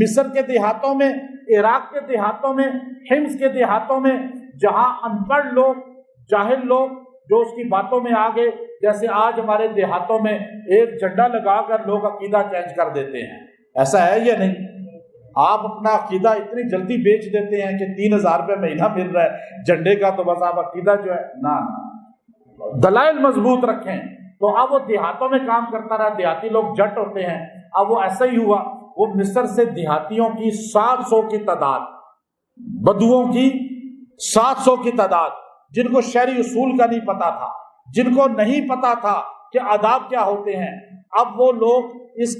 مصر کے دیہاتوں میں، عراق کے دیہاتوں میں، حمص کے دیہاتوں میں، جہاں ان پڑھ لوگ، جاہل لوگ جو اس کی باتوں میں آ گئے، جیسے آج ہمارے دیہاتوں میں ایک جھنڈا لگا کر لوگ عقیدہ چینج کر دیتے ہیں، ایسا ہے یا نہیں؟ آپ اپنا عقیدہ اتنی جلدی بیچ دیتے ہیں کہ 3000 روپے مہینہ مل رہا ہے جھنڈے کا، تو بس آپ عقیدہ جو ہے نہ دلائل مضبوط رکھیں۔ تو اب وہ دیہاتوں میں کام کرتا رہا، دیہاتی لوگ جٹ ہوتے ہیں۔ اب وہ ایسا ہی ہوا، وہ مصر سے دیہاتیوں کی 700 کی تعداد، بدوؤں کی 700 کی تعداد، جن کو شہری اصول کا نہیں پتا تھا، جن کو نہیں پتا تھا کہ آداب کیا ہوتے ہیں، اب وہ لوگ اس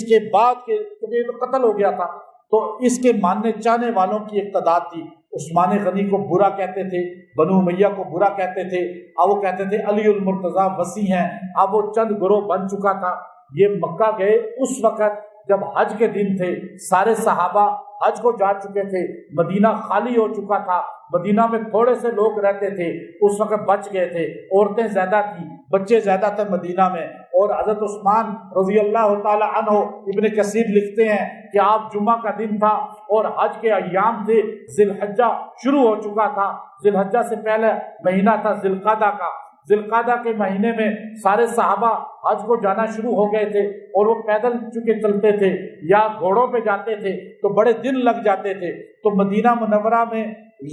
کے بعد کے، کیونکہ یہ تو قتل ہو گیا تھا، تو اس کے ماننے چاہنے والوں کی ایک تعداد تھی، عثمان غنی کو برا کہتے تھے، بنو امیہ کو برا کہتے تھے، اب وہ کہتے تھے علی المرتضیٰ وسیع ہیں، اب وہ چند گروہ بن چکا تھا۔ یہ مکہ گئے اس وقت جب حج کے دن تھے، سارے صحابہ حج کو جا چکے تھے، مدینہ خالی ہو چکا تھا، مدینہ میں تھوڑے سے لوگ رہتے تھے، اس وقت بچ گئے تھے، عورتیں زیادہ تھیں، بچے زیادہ تھے مدینہ میں۔ اور حضرت عثمان رضی اللہ تعالی عنہ، ابن کثیر لکھتے ہیں کہ آپ جمعہ کا دن تھا اور حج کے ایام تھے، ذی الحجہ شروع ہو چکا تھا، ذی الحجہ سے پہلے مہینہ تھا ذی القعدہ کا، ذی القعدہ کے مہینے میں سارے صحابہ حج کو جانا شروع ہو گئے تھے، اور وہ پیدل چونکہ چلتے تھے یا گھوڑوں پہ جاتے تھے تو بڑے دن لگ جاتے تھے، تو مدینہ منورہ میں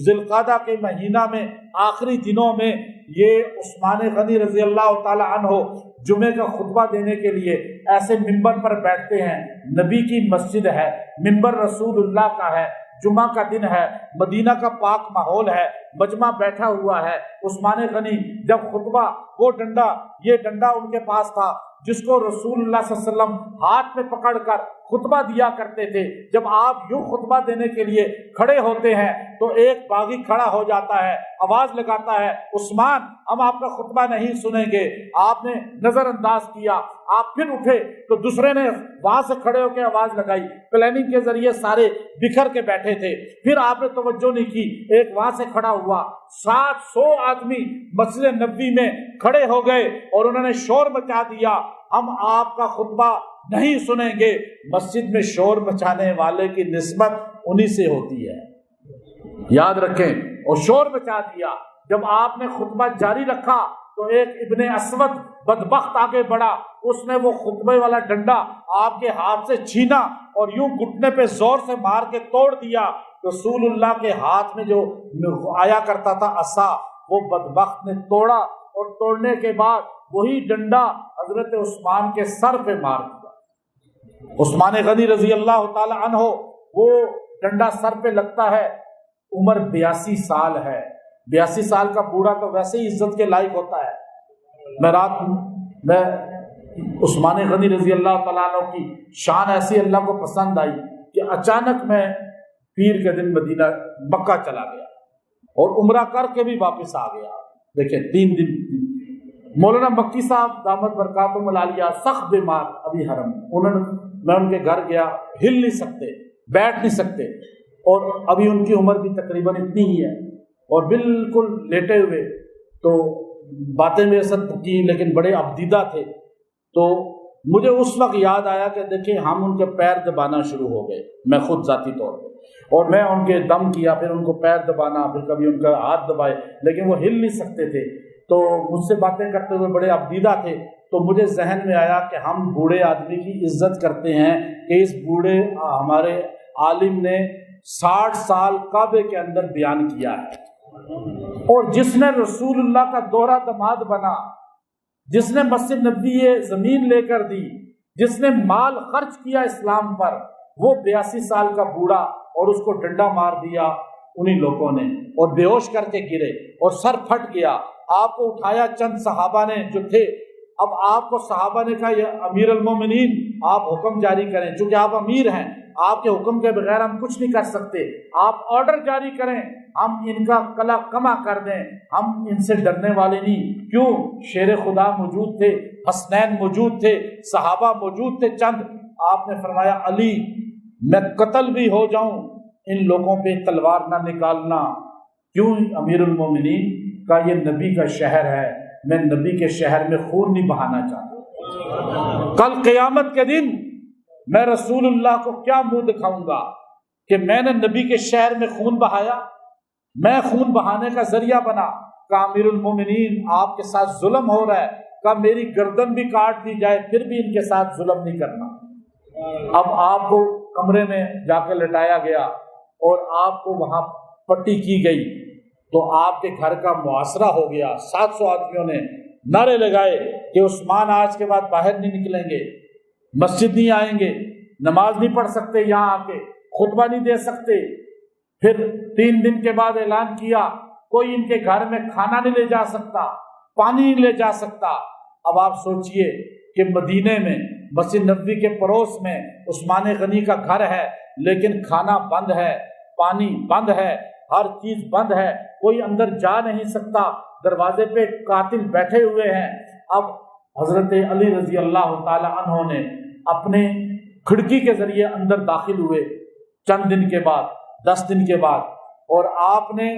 ذی القعدہ کے مہینہ میں آخری دنوں میں یہ عثمان غنی رضی اللہ تعالی عنہ جمعے کا خطبہ دینے کے لیے ایسے ممبر پر بیٹھتے ہیں۔ نبی کی مسجد ہے، ممبر رسول اللہ کا ہے، جمعہ کا دن ہے، مدینہ کا پاک ماحول ہے، مجمع بیٹھا ہوا ہے۔ عثمان غنی جب خطبہ، وہ ڈنڈا، یہ ڈنڈا ان کے پاس تھا جس کو رسول اللہ صلی اللہ علیہ وسلم ہاتھ میں پکڑ کر خطبہ دیا کرتے تھے۔ جب آپ یوں خطبہ دینے کے لیے کھڑے ہوتے ہیں تو ایک باغی کھڑا ہو جاتا ہے، آواز لگاتا ہے، عثمان ہم آپ کا خطبہ نہیں سنیں گے۔ آپ نے نظر انداز کیا، آپ پھر اٹھے تو دوسرے نے وہاں سے کھڑے ہو کے آواز لگائی، پلاننگ کے ذریعے سارے بکھر کے بیٹھے تھے، پھر آپ نے توجہ نہیں کی، ایک وہاں سے کھڑا ہوا، 700 آدمی مسجد نبوی میں کھڑے ہو گئے اور انہوں نے شور مچا دیا، ہم آپ کا خطبہ نہیں سنیں گے۔ مسجد میں شور مچانے والے کی نسبت انہی سے ہوتی ہے، یاد رکھیں، اور شور مچا دیا۔ جب آپ نے خطبہ جاری رکھا تو ایک ابن اسود بدبخت آگے بڑھا، اس نے وہ خطبے والا ڈنڈا آپ کے ہاتھ سے چھینا اور یوں گھٹنے پہ زور سے مار کے توڑ دیا۔ رسول اللہ کے ہاتھ میں جو آیا کرتا تھا عصا، وہ بدبخت نے توڑا، اور توڑنے کے بعد وہی ڈنڈا حضرت عثمان کے سر پہ مار دیا۔ عثمان غنی رضی اللہ تعالی عنہ، وہ ڈنڈا سر پہ لگتا ہے، عمر 82 سال ہے۔ 82 سال کا بوڑھا تو ویسے ہی عزت کے لائق ہوتا ہے۔ میں عثمان غنی رضی اللہ تعالیٰ عنہ کی شان ایسی اللہ کو پسند آئی کہ اچانک میں پیر کے دن مدینہ مکہ چلا گیا اور عمرہ کر کے بھی واپس آ گیا۔ دیکھیں 3 دن مولانا مکی صاحب دامت برکاتہم العالیہ سخت بیمار ابھی حرم، میں ان کے گھر گیا، ہل نہیں سکتے، بیٹھ نہیں سکتے، اور ابھی ان کی عمر بھی تقریباً اتنی ہی ہے، اور بالکل لیٹے ہوئے، تو باتیں میرے ساتھ کی لیکن بڑے ابدیدہ تھے۔ تو مجھے اس وقت یاد آیا کہ دیکھیں ہم ان کے پیر دبانا شروع ہو گئے، میں خود ذاتی طور پہ، اور میں ان کے دم کیا، پھر ان کو پیر دبانا، پھر کبھی ان کا ہاتھ دبائے، لیکن وہ ہل نہیں سکتے تھے۔ تو مجھ سے باتیں کرتے ہوئے بڑے ابدیدہ تھے، تو مجھے ذہن میں آیا کہ ہم بوڑھے آدمی کی عزت کرتے ہیں کہ اس بوڑھے ہمارے عالم نے 60 سال کعبے کے اندر بیان کیا ہے، اور جس نے رسول اللہ کا دوہرا داماد بنا، جس نے مسجد نبوی زمین لے کر دی، جس نے مال خرچ کیا اسلام پر، وہ 82 سال کا بوڑھا، اور اس کو ڈنڈا مار دیا انہی لوگوں نے، اور بے ہوش کر کے گرے اور سر پھٹ گیا۔ آپ کو اٹھایا چند صحابہ نے جو تھے، اب آپ کو صحابہ نے کہا یا امیر المومنین آپ حکم جاری کریں، چونکہ آپ امیر ہیں، آپ کے حکم کے بغیر ہم کچھ نہیں کر سکتے، آپ آرڈر جاری کریں، ہم ان کا کلا کما کر دیں، ہم ان سے ڈرنے والے نہیں۔ کیوں؟ شیر خدا موجود تھے، حسنین موجود تھے، صحابہ موجود تھے چند۔ آپ نے فرمایا علی میں قتل بھی ہو جاؤں ان لوگوں پہ تلوار نہ نکالنا۔ کیوں امیر المومنین؟ کا یہ نبی کا شہر ہے، میں نبی کے شہر میں خون نہیں بہانا چاہتا۔ کل قیامت کے دن میں رسول اللہ کو کیا منہ دکھاؤں گا کہ میں نے نبی کے شہر میں خون بہایا، میں خون بہانے کا ذریعہ بنا۔ کہ امیر المومنین آپ کے ساتھ ظلم ہو رہا ہے، کہ میری گردن بھی کاٹ دی جائے پھر بھی ان کے ساتھ ظلم نہیں کرنا۔ اب آپ کو کمرے میں جا کے لٹایا گیا اور آپ کو وہاں پٹی کی گئی، تو آپ کے گھر کا محاصرہ ہو گیا۔ 700 آدمیوں نے نعرے لگائے کہ عثمان آج کے بعد باہر نہیں نکلیں گے، مسجد نہیں آئیں گے، نماز نہیں پڑھ سکتے، یہاں آ کے خطبہ نہیں دے سکتے۔ پھر 3 دن کے بعد اعلان کیا کوئی ان کے گھر میں کھانا نہیں لے جا سکتا، پانی نہیں لے جا سکتا۔ اب آپ سوچئے کہ مدینے میں مسجد نبوی کے پڑوس میں عثمان غنی کا گھر ہے، لیکن کھانا بند ہے، پانی بند ہے، ہر چیز بند ہے، کوئی اندر جا نہیں سکتا، دروازے پہ قاتل بیٹھے ہوئے ہیں۔ اب حضرت علی رضی اللہ تعالی عنہ نے اپنے کھڑکی کے ذریعے اندر داخل ہوئے چند دن کے بعد، 10 دن کے بعد، اور آپ نے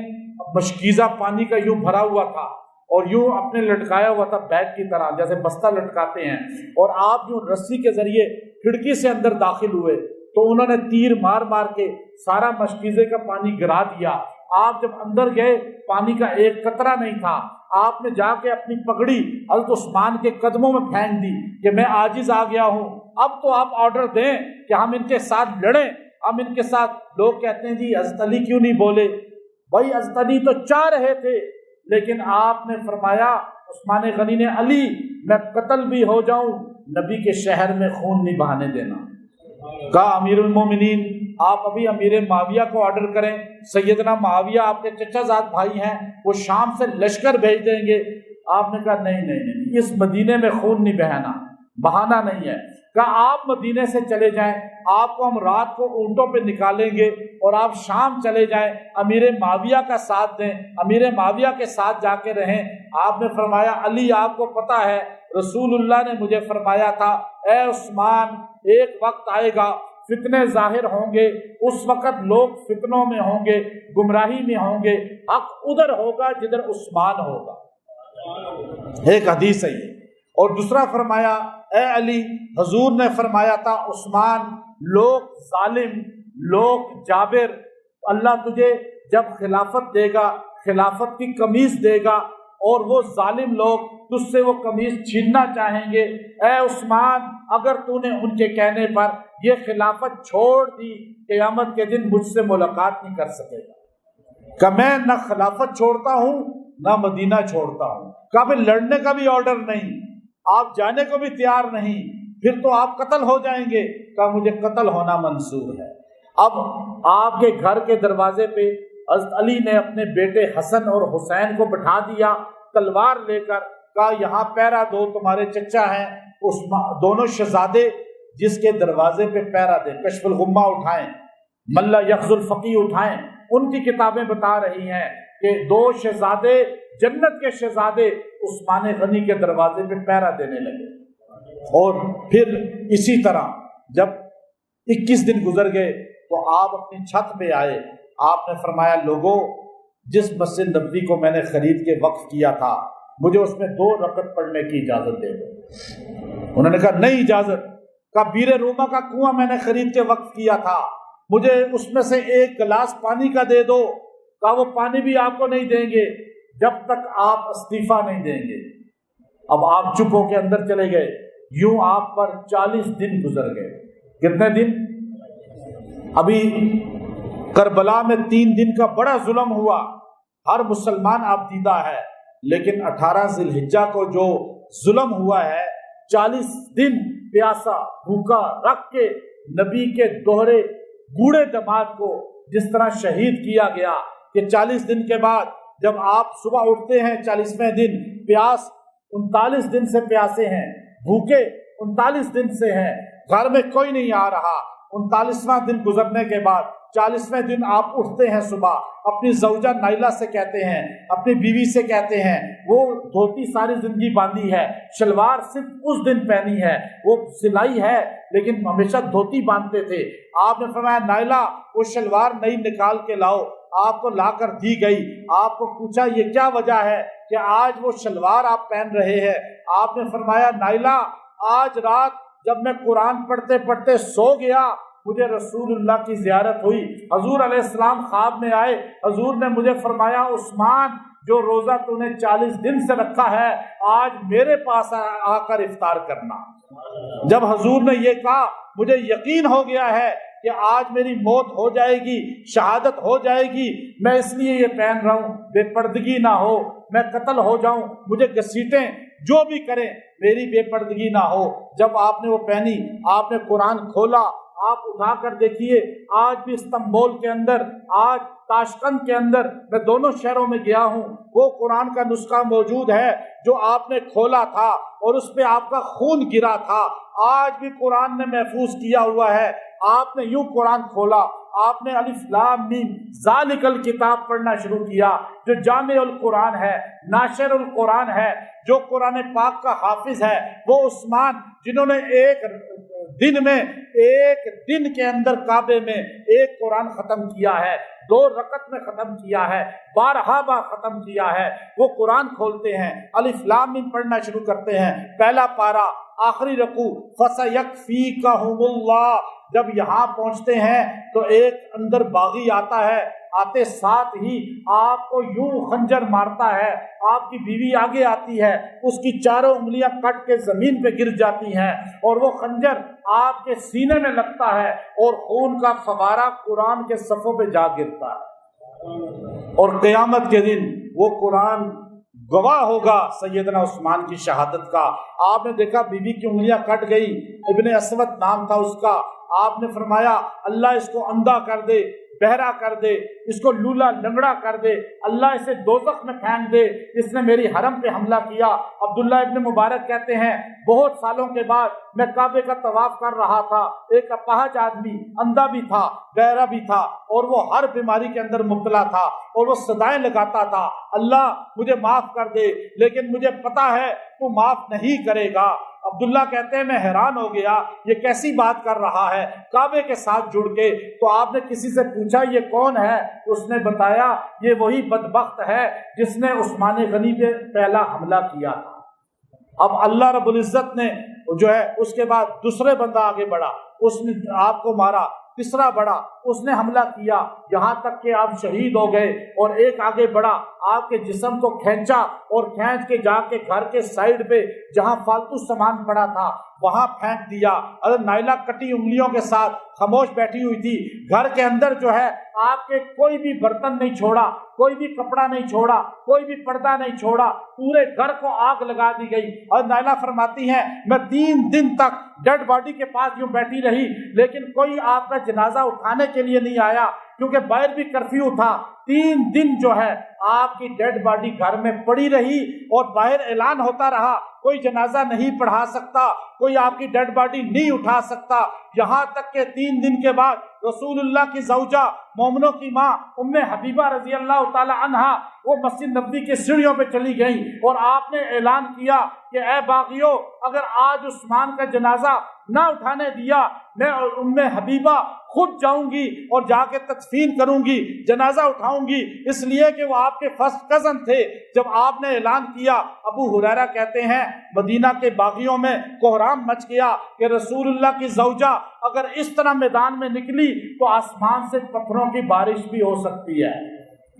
مشکیزہ پانی کا یوں بھرا ہوا تھا اور یوں اپنے لٹکایا ہوا تھا بیگ کی طرح، جیسے بستہ لٹکاتے ہیں، اور آپ یوں رسی کے ذریعے کھڑکی سے اندر داخل ہوئے تو انہوں نے تیر مار مار کے سارا مشکیزے کا پانی گرا دیا۔ آپ جب اندر گئے پانی کا ایک قطرہ نہیں تھا، آپ نے جا کے اپنی پگڑی حضرت عثمان کے قدموں میں پھینک دی کہ میں عاجز آ گیا ہوں، اب تو آپ آرڈر دیں کہ ہم ان کے ساتھ لڑیں، ہم ان کے ساتھ۔ لوگ کہتے ہیں جی حضرت علی کیوں نہیں بولے؟ بھائی حضرت علی تو چاہ رہے تھے، لیکن آپ نے فرمایا، عثمان غنی نے، علی میں قتل بھی ہو جاؤں نبی کے شہر میں خون نہیں بہانے دینا۔ کہا امیر المومنین آپ ابھی امیر معاویہ کو آرڈر کریں، سیدنا معاویہ آپ کے چچا زاد بھائی ہیں، وہ شام سے لشکر بھیج دیں گے۔ آپ نے کہا نہیں، اس مدینے میں خون نہیں بہانا، بہانا نہیں ہے۔ کہا آپ مدینے سے چلے جائیں، آپ کو ہم رات کو اونٹوں پہ نکالیں گے اور آپ شام چلے جائیں، امیر معاویہ کا ساتھ دیں، امیر معاویہ کے ساتھ جا کے رہیں۔ آپ نے فرمایا علی آپ کو پتہ ہے رسول اللہ نے مجھے فرمایا تھا، اے عثمان ایک وقت آئے گا فتنے ظاہر ہوں گے، اس وقت لوگ فتنوں میں ہوں گے، گمراہی میں ہوں گے، حق ادھر ہوگا جدھر عثمان ہوگا۔ ایک حدیث ہے یہ۔ اور دوسرا فرمایا اے علی، حضور نے فرمایا تھا عثمان لوگ ظالم، لوگ جابر، اللہ تجھے جب خلافت دے گا، خلافت کی قمیض دے گا اور وہ ظالم لوگ تجھ سے وہ قمیض چھیننا چاہیں گے، اے عثمان اگر تو نے ان کے کہنے پر یہ خلافت چھوڑ دی، قیامت کے دن مجھ سے ملاقات نہیں کر سکے گا۔ کہ میں نہ خلافت چھوڑتا ہوں نہ مدینہ چھوڑتا ہوں۔ کبھی لڑنے کا بھی آرڈر نہیں، آپ جانے کو بھی تیار نہیں، پھر تو آپ قتل ہو جائیں گے۔ کہ مجھے قتل ہونا منظور ہے۔ اب آپ کے گھر کے دروازے پہ حضرت علی نے اپنے بیٹے حسن اور حسین کو بٹھا دیا تلوار لے کر، کہا یہاں پہرا دو، تمہارے چچا ہیں دونوں شہزادے جس کے دروازے پہ پہرا دیں۔ کشف الغمہ اٹھائیں، ملا یخز الفقی اٹھائیں، ان کی کتابیں بتا رہی ہیں کہ 2 شہزادے جنت کے شہزادے عثمان غنی کے دروازے پہ پہرا دینے لگے۔ اور پھر اسی طرح جب 21 دن گزر گئے تو آپ اپنی چھت پہ آئے، آپ نے فرمایا لوگوں جس مسجد نبوی کو میں نے خرید کے وقف کیا تھا مجھے اس میں 2 رکعت پڑھنے کی اجازت دے دو۔ انہوں نے کہا نہیں اجازت۔ کہا بیر روما کا کنواں میں نے خرید کے وقف کیا تھا، مجھے اس میں سے 1 گلاس پانی کا دے دو۔ کہا وہ پانی بھی آپ کو نہیں دیں گے جب تک آپ استعفیٰ نہیں دیں گے۔ اب آپ چپ ہو کے اندر چلے گئے، یوں آپ پر 40 دن گزر گئے۔ کتنے دن؟ ابھی کربلا میں 3 دن کا بڑا ظلم ہوا، ہر مسلمان آپ دیدہ ہے، لیکن 18 ذی الحجہ کو جو ظلم ہوا ہے، 40 دن پیاسا بھوکا رکھ کے نبی کے دوہرے بوڑھے دماد کو جس طرح شہید کیا گیا کہ 40 دن کے بعد جب آپ صبح اٹھتے ہیں 40ویں دن، پیاس 39 دن سے پیاسے ہیں، بھوکے 39 دن سے ہیں، گھر میں کوئی نہیں آ رہا، 39واں دن گزرنے کے بعد 40ویں دن آپ اٹھتے ہیں صبح، اپنی زوجہ نائلہ سے کہتے ہیں، اپنی بیوی سے کہتے ہیں، وہ دھوتی ساری زندگی باندھی ہے، شلوار صرف اس دن پہنی ہے، وہ سلائی ہے لیکن ہمیشہ دھوتی باندھتے تھے۔ آپ نے فرمایا نائلہ وہ شلوار نئی نکال کے لاؤ، آپ کو لا کر دی گئی۔ آپ کو پوچھا یہ کیا وجہ ہے کہ آج وہ شلوار آپ پہن رہے ہیں؟ آپ نے فرمایا نائلہ آج رات جب میں قرآن پڑھتے پڑھتے سو گیا مجھے رسول اللہ کی زیارت ہوئی، حضور علیہ السلام خواب میں آئے، حضور نے مجھے فرمایا عثمان جو روزہ تو نے 40 دن سے رکھا ہے آج میرے پاس آ کر افطار کرنا۔ جب حضور نے یہ کہا مجھے یقین ہو گیا ہے کہ آج میری موت ہو جائے گی، شہادت ہو جائے گی، میں اس لیے یہ پہن رہا ہوں بے پردگی نہ ہو، میں قتل ہو جاؤں، مجھے گھسیٹیں جو بھی کریں میری بے پردگی نہ ہو۔ جب آپ نے وہ پہنی، آپ نے قرآن کھولا، آپ اٹھا کر دیکھیے آج بھی استنبول کے اندر، آج تاشقند کے اندر، میں دونوں شہروں میں گیا ہوں، وہ قرآن کا نسخہ موجود ہے جو آپ نے کھولا تھا اور اس پہ آپ کا خون گرا تھا، آج بھی قرآن نے محفوظ کیا ہوا ہے۔ آپ نے یوں قرآن کھولا، آپ نے الف لام میم ذالک الکتاب پڑھنا شروع کیا، جو جامع القرآن ہے، ناشر القرآن ہے، جو قرآن پاک کا حافظ ہے، وہ عثمان جنہوں نے ایک دن کے اندر کعبے میں ایک قرآن ختم کیا ہے، 2 رکعت میں ختم کیا ہے، 12 بار ختم کیا ہے، وہ قرآن کھولتے ہیں، الف لام میم پڑھنا شروع کرتے ہیں، پہلا پارہ آخری رکوع فَسَيَكْفِيكَهُمُ اللَّهُ، جب یہاں پہنچتے ہیں تو ایک اندر باغی آتا ہے، آتے ساتھ ہی آپ کو یوں خنجر مارتا ہے، آپ کی بیوی آگے آتی ہے، اس کی چاروں انگلیاں کٹ کے زمین پہ گر جاتی ہیں اور وہ خنجر آپ کے سینے میں لگتا ہے اور خون کا فوارہ قرآن کے صفوں پہ جا گرتا ہے، اور قیامت کے دن وہ قرآن گواہ ہوگا سیدنا عثمان کی شہادت کا۔ آپ نے دیکھا بیوی کی انگلیاں کٹ گئی، ابن اسود نام تھا اس کا، آپ نے فرمایا اللہ اس کو اندھا کر دے، بہرا کر دے، اس کو لولا لنگڑا کر دے، اللہ اسے دوزخ میں پھینک دے، اس نے میری حرم پہ حملہ کیا۔ عبداللہ ابن مبارک کہتے ہیں بہت سالوں کے بعد میں کعبے کا طواف کر رہا تھا، ایک اپاہج آدمی اندھا بھی تھا، بہرا بھی تھا، اور وہ ہر بیماری کے اندر مبتلا تھا، اور وہ صدائیں لگاتا تھا اللہ مجھے معاف کر دے، لیکن مجھے پتا ہے تو معاف نہیں کرے گا۔ عبداللہ کہتے ہیں میں حیران ہو گیا، یہ کیسی بات کر رہا ہے کعبے کے ساتھ جڑ کے؟ تو آپ نے کسی سے پوچھا یہ کون ہے؟ اس نے بتایا یہ وہی بدبخت ہے جس نے عثمان غنی پہ پہلا حملہ کیا تھا۔ اب اللہ رب العزت نے جو ہے اس کے بعد دوسرے بندہ آگے بڑھا، اس نے آپ کو مارا، تیسرا بڑھا، اس نے حملہ کیا، یہاں تک کہ آپ شہید ہو گئے، اور ایک آگے بڑھا، آپ کے جسم کو کھینچا اور کھینچ کے جا کے گھر کے سائیڈ پہ جہاں فالتو سامان پڑا تھا وہاں پھینک دیا۔ حضرت نائلہ کٹی انگلیوں کے ساتھ خاموش بیٹھی ہوئی تھی، گھر کے اندر جو ہے آپ کے کوئی بھی برتن نہیں چھوڑا، کوئی بھی کپڑا نہیں چھوڑا، کوئی بھی پردہ نہیں چھوڑا، پورے گھر کو آگ لگا دی گئی۔ اور نائلہ فرماتی ہیں میں 3 دن تک ڈیڈ باڈی کے پاس یوں بیٹھی رہی، لیکن کوئی آپ کا جنازہ اٹھانے کے لیے نہیں آیا، کیونکہ باہر بھی کرفیو تھا۔ 3 دن جو ہے آپ کی ڈیڈ باڈی گھر میں پڑی رہی، اور باہر اعلان ہوتا رہا کوئی جنازہ نہیں پڑھا سکتا، کوئی آپ کی ڈیڈ باڈی نہیں اٹھا سکتا، یہاں تک کہ 3 دن کے بعد رسول اللہ کی زوجہ مومنوں کی ماں ام حبیبہ رضی اللہ تعالی عنہا وہ مسجد نبوی کے سیڑھیوں پہ چلی گئیں، اور آپ نے اعلان کیا کہ اے باغیوں اگر آج عثمان کا جنازہ نہ اٹھانے دیا میں ام حبیبہ خود جاؤں گی اور جا کے تدفین کروں گی، جنازہ اٹھاؤں گی، اس لیے کہ وہ آپ کے فرسٹ کزن تھے۔ جب آپ نے اعلان کیا، ابو ہریرہ کہتے ہیں مدینہ کے باغیوں میں کوہرام مچ گیا کہ رسول اللہ کی زوجہ اگر اس طرح میدان میں نکلی تو آسمان سے پتھروں کی بارش بھی ہو سکتی ہے۔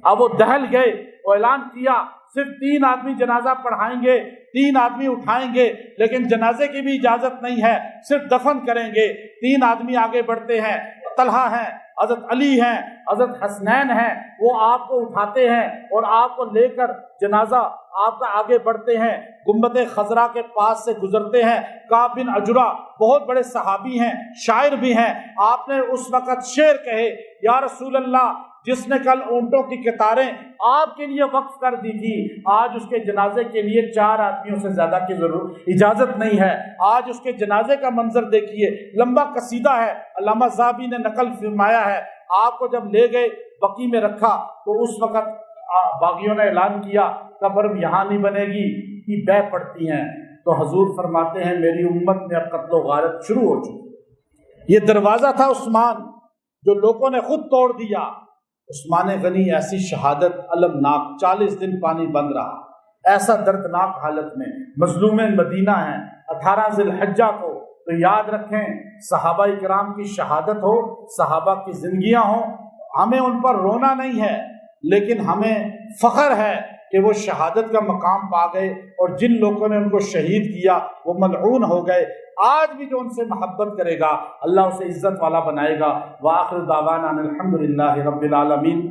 اب وہ دہل گئے، وہ اعلان کیا صرف 3 آدمی جنازہ پڑھائیں گے، 3 آدمی اٹھائیں گے، لیکن جنازے کی بھی اجازت نہیں ہے، صرف دفن کریں گے۔ 3 آدمی آگے بڑھتے ہیں، طلحہ ہیں، حضرت علی ہیں، حضرت حسنین ہیں، وہ آپ کو اٹھاتے ہیں اور آپ کو لے کر جنازہ آپ کا آگے بڑھتے ہیں، گنبد خضرا کے پاس سے گزرتے ہیں۔ کعب بن عجرہ بہت بڑے صحابی ہیں، شاعر بھی ہیں، آپ نے اس وقت شعر کہے یا رسول اللہ جس نے کل اونٹوں کی قطاریں آپ کے لیے وقف کر دی تھی، آج اس کے جنازے کے لیے 4 آدمیوں سے زیادہ کی ضرورت اجازت نہیں ہے۔ آج اس کے جنازے کا منظر دیکھیے، لمبا قصیدہ ہے، علامہ ذہبی نے نقل فرمایا ہے۔ آپ کو جب لے گئے بقی میں رکھا تو اس وقت باغیوں نے اعلان کیا قبر یہاں نہیں بنے گی، کی بے پڑتی ہیں، تو حضور فرماتے ہیں میری امت میں اب قتل و غارت شروع ہو چکی۔ یہ دروازہ تھا عثمان جو لوگوں نے خود توڑ دیا۔ عثمان غنی ایسی شہادت المناک، 40 دن پانی بند رہا، ایسا دردناک حالت میں، مظلوم مدینہ ہیں۔ 18 ذی الحجہ کو تو یاد رکھیں صحابہ کرام کی شہادت ہو، صحابہ کی زندگیاں ہوں، ہمیں ان پر رونا نہیں ہے، لیکن ہمیں فخر ہے کہ وہ شہادت کا مقام پا گئے، اور جن لوگوں نے ان کو شہید کیا وہ ملعون ہو گئے۔ آج بھی جو ان سے محبت کرے گا اللہ اسے عزت والا بنائے گا۔ وآخر دعوانا ان الحمد للہ رب العالمین۔